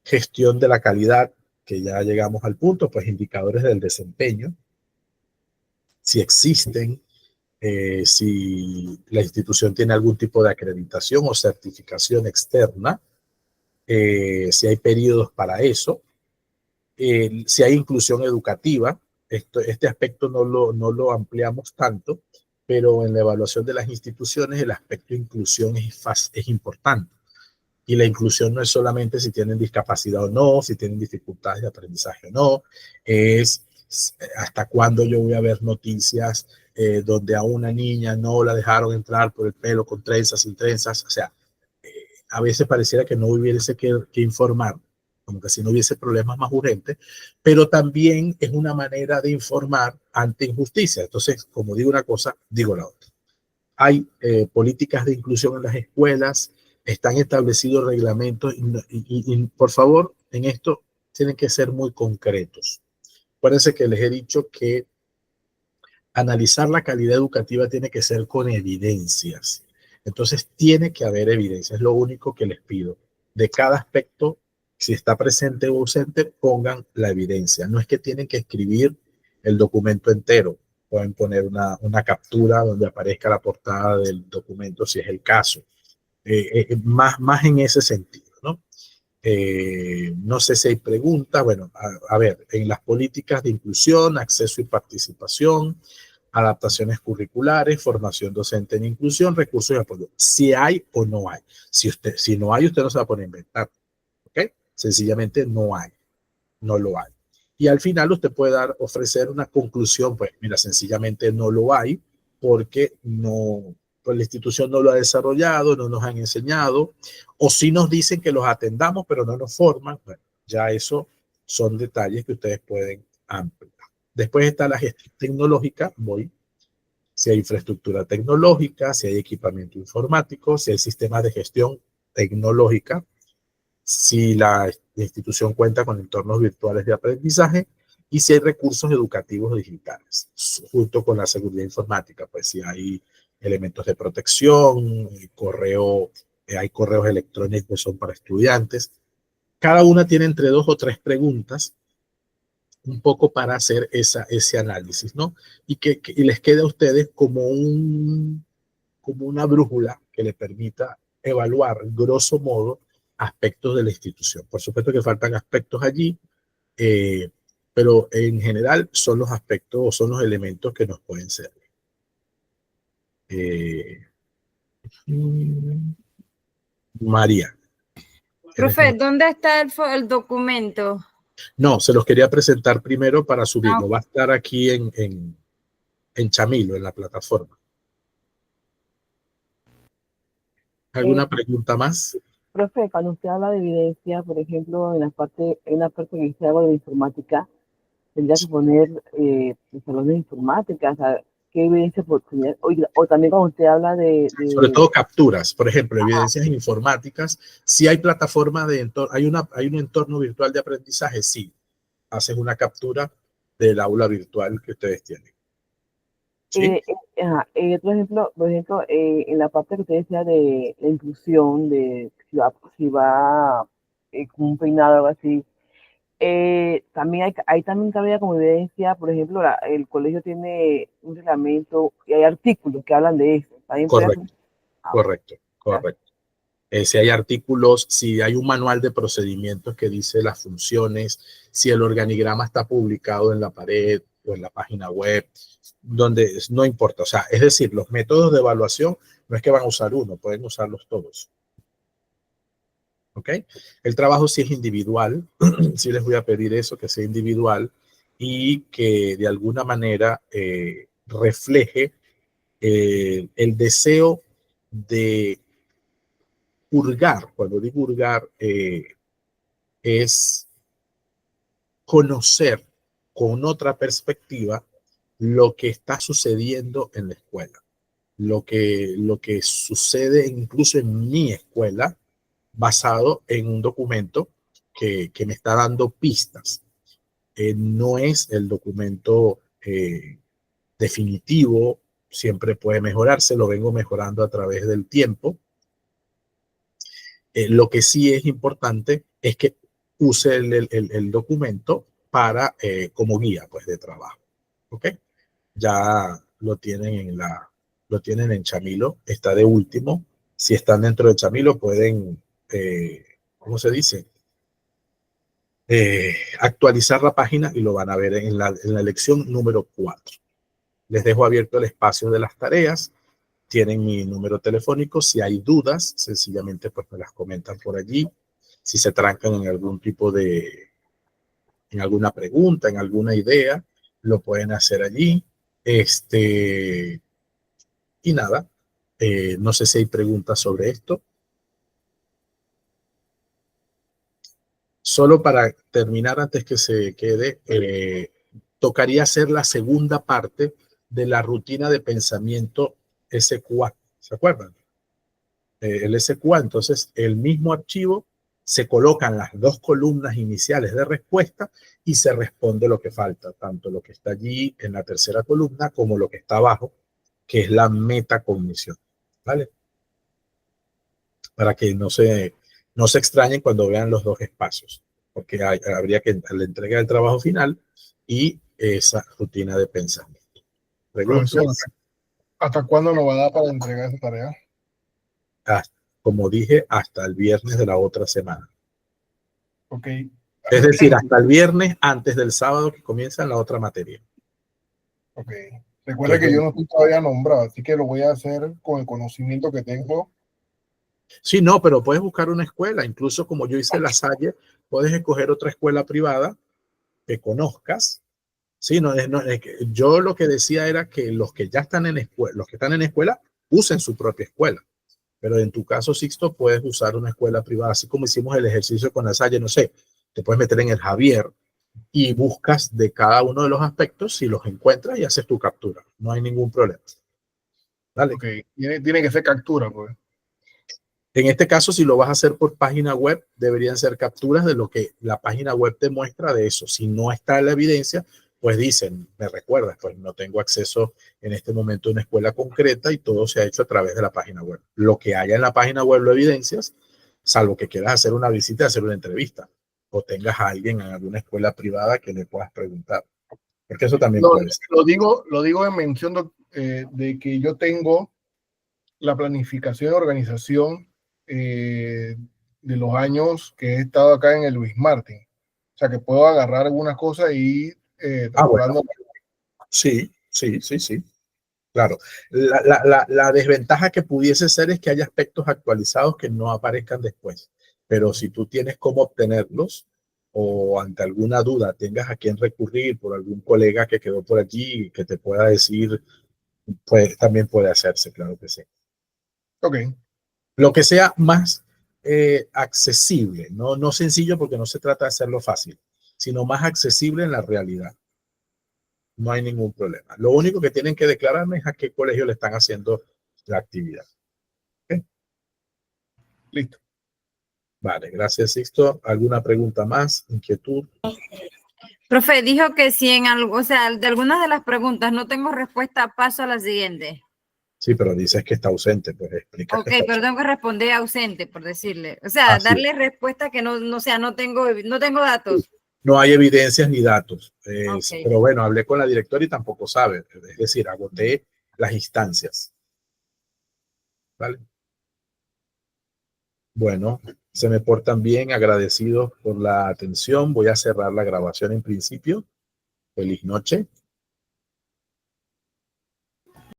gestión de la calidad, que ya llegamos al punto, pues indicadores del desempeño, si existen, si la institución tiene algún tipo de acreditación o certificación externa, si hay periodos para eso, si hay inclusión educativa. Este aspecto no lo ampliamos tanto, pero en la evaluación de las instituciones el aspecto de inclusión es importante. Y la inclusión no es solamente si tienen discapacidad o no, si tienen dificultades de aprendizaje o no, es hasta cuándo yo voy a ver noticias donde a una niña no la dejaron entrar por el pelo con trenzas, sin trenzas. O sea, a veces pareciera que no hubiese que informar, como que si no hubiese problemas más urgentes, pero también es una manera de informar ante injusticia. Entonces, como digo una cosa, digo la otra. Hay políticas de inclusión en las escuelas, están establecidos reglamentos y por favor, en esto tienen que ser muy concretos. Acuérdense que les he dicho que analizar la calidad educativa tiene que ser con evidencias. Entonces, tiene que haber evidencia, es lo único que les pido. De cada aspecto, si está presente o ausente, pongan la evidencia. No es que tienen que escribir el documento entero. Pueden poner una captura donde aparezca la portada del documento, si es el caso. Más en ese sentido, ¿no? No sé si hay preguntas. Bueno, a ver, en las políticas de inclusión, acceso y participación, adaptaciones curriculares, formación docente en inclusión, recursos y apoyo. Si hay o no hay. Si no hay, usted no se va a poner a inventar. ¿Ok? Sencillamente no hay. No lo hay. Y al final usted puede ofrecer una conclusión, pues mira, sencillamente no lo hay porque no, pues la institución no lo ha desarrollado, no nos han enseñado, o si nos dicen que los atendamos, pero no nos forman. Bueno, ya eso son detalles que ustedes pueden ampliar. Después está la gestión tecnológica, si hay infraestructura tecnológica, si hay equipamiento informático, si hay sistemas de gestión tecnológica, si la institución cuenta con entornos virtuales de aprendizaje y si hay recursos educativos digitales, junto con la seguridad informática, pues si hay elementos de protección, hay correos electrónicos que son para estudiantes. Cada una tiene entre 2 o 3 preguntas un poco para hacer ese análisis, ¿no? Y que les quede a ustedes como una brújula que le permita evaluar, grosso modo, aspectos de la institución. Por supuesto que faltan aspectos allí, pero en general son los aspectos o son los elementos que nos pueden servir. María. Profe, ¿dónde está el documento? No, se los quería presentar primero para subirlo. Va a estar aquí en Chamilo, en la plataforma. ¿Alguna pregunta más? Profe, cuando usted habla de evidencia, por ejemplo, en una parte que dice algo de informática, tendría que poner los salones de informática, o sea, qué evidencia por tener, o también cuando usted habla sobre todo capturas, por ejemplo, evidencias informáticas. Si hay plataforma de entorno, hay un entorno virtual de aprendizaje, sí, haces una captura del aula virtual que ustedes tienen. ¿Sí? Por ejemplo, en la parte que usted decía de la inclusión, de si va con un peinado o algo así, también hay también cabida como evidencia, por ejemplo, el colegio tiene un reglamento y hay artículos que hablan de eso. Correcto. Si hay artículos, si hay un manual de procedimientos que dice las funciones, si el organigrama está publicado en la pared o en la página web, donde no importa. O sea, es decir, los métodos de evaluación no es que van a usar uno, pueden usarlos todos. ¿Ok? El trabajo sí es individual, sí les voy a pedir eso, que sea individual y que de alguna manera refleje el deseo de hurgar. Cuando digo hurgar, es conocer con otra perspectiva lo que está sucediendo en la escuela, lo que sucede incluso en mi escuela, basado en un documento que me está dando pistas. No es el documento definitivo, siempre puede mejorarse, lo vengo mejorando a través del tiempo. Lo que sí es importante es que use el documento como guía, pues, de trabajo. ¿Ok? Ya lo tienen en Chamilo, está de último. Si están dentro de Chamilo, pueden, ¿cómo se dice? Actualizar la página y lo van a ver en la lección número 4. Les dejo abierto el espacio de las tareas. Tienen mi número telefónico. Si hay dudas, sencillamente pues me las comentan por allí. Si se trancan en algún tipo de, en alguna pregunta, en alguna idea, lo pueden hacer allí. Y nada, no sé si hay preguntas sobre esto. Solo para terminar, antes que se quede, tocaría hacer la segunda parte de la rutina de pensamiento SQA. ¿Se acuerdan? El SQA, entonces, el mismo archivo, se colocan las dos columnas iniciales de respuesta y se responde lo que falta, tanto lo que está allí en la tercera columna como lo que está abajo, que es la metacognición. ¿Vale? Para que no se extrañen cuando vean los dos espacios, porque habría que la entrega del trabajo final y esa rutina de pensamiento. Profesor, Preguntas. ¿hasta cuándo nos va a dar para entregar esa tarea? Como dije, hasta el viernes de la otra semana. Ok. Es decir, hasta el viernes antes del sábado que comienza la otra materia. Ok. Recuerda que yo no estoy todavía nombrado, así que lo voy a hacer con el conocimiento que tengo. Sí, no, pero puedes buscar una escuela. Incluso como yo hice La Salle, puedes escoger otra escuela privada que conozcas. Sí, yo lo que decía era que los que ya están en escuela, los que están en escuela, usen su propia escuela. Pero en tu caso, Sixto, puedes usar una escuela privada, así como hicimos el ejercicio con La Salle, no sé, te puedes meter en el Javier y buscas de cada uno de los aspectos, si los encuentras y haces tu captura. No hay ningún problema. Dale. Ok. Tiene que ser captura, pues. En este caso, si lo vas a hacer por página web, deberían ser capturas de lo que la página web te muestra de eso. Si no está la evidencia, pues dicen, me recuerdas, pues no tengo acceso en este momento a una escuela concreta y todo se ha hecho a través de la página web. Lo que haya en la página web lo evidencias, salvo que quieras hacer una visita, hacer una entrevista o tengas a alguien en alguna escuela privada que le puedas preguntar. Porque eso también puede ser. Lo digo en mención de que yo tengo la planificación y organización de los años que he estado acá en el Luis Martín. O sea, que puedo agarrar algunas cosas y Bueno. Sí. Claro. La desventaja que pudiese ser es que hay aspectos actualizados que no aparezcan después. Pero si tú tienes cómo obtenerlos o ante alguna duda tengas a quién recurrir por algún colega que quedó por allí que te pueda decir, pues también puede hacerse, claro que sí. Ok. Lo que sea más accesible, no sencillo porque no se trata de hacerlo fácil, sino más accesible en la realidad. No hay ningún problema. Lo único que tienen que declararme es a qué colegio le están haciendo la actividad. ¿Okay? Listo. Vale, gracias, Sixto. ¿Alguna pregunta más? ¿Inquietud? Profe, dijo que si en algo, o sea, de algunas de las preguntas no tengo respuesta, paso a la siguiente. Sí, pero dices que está ausente, pues explica. Ok, pero tengo que responder ausente, por decirle. O sea, darle respuesta que no tengo datos. No hay evidencias ni datos. Okay. Pero bueno, hablé con la directora y tampoco sabe. Es decir, agoté las instancias. ¿Vale? Bueno, se me portan bien, agradecidos por la atención. Voy a cerrar la grabación en principio. Feliz noche.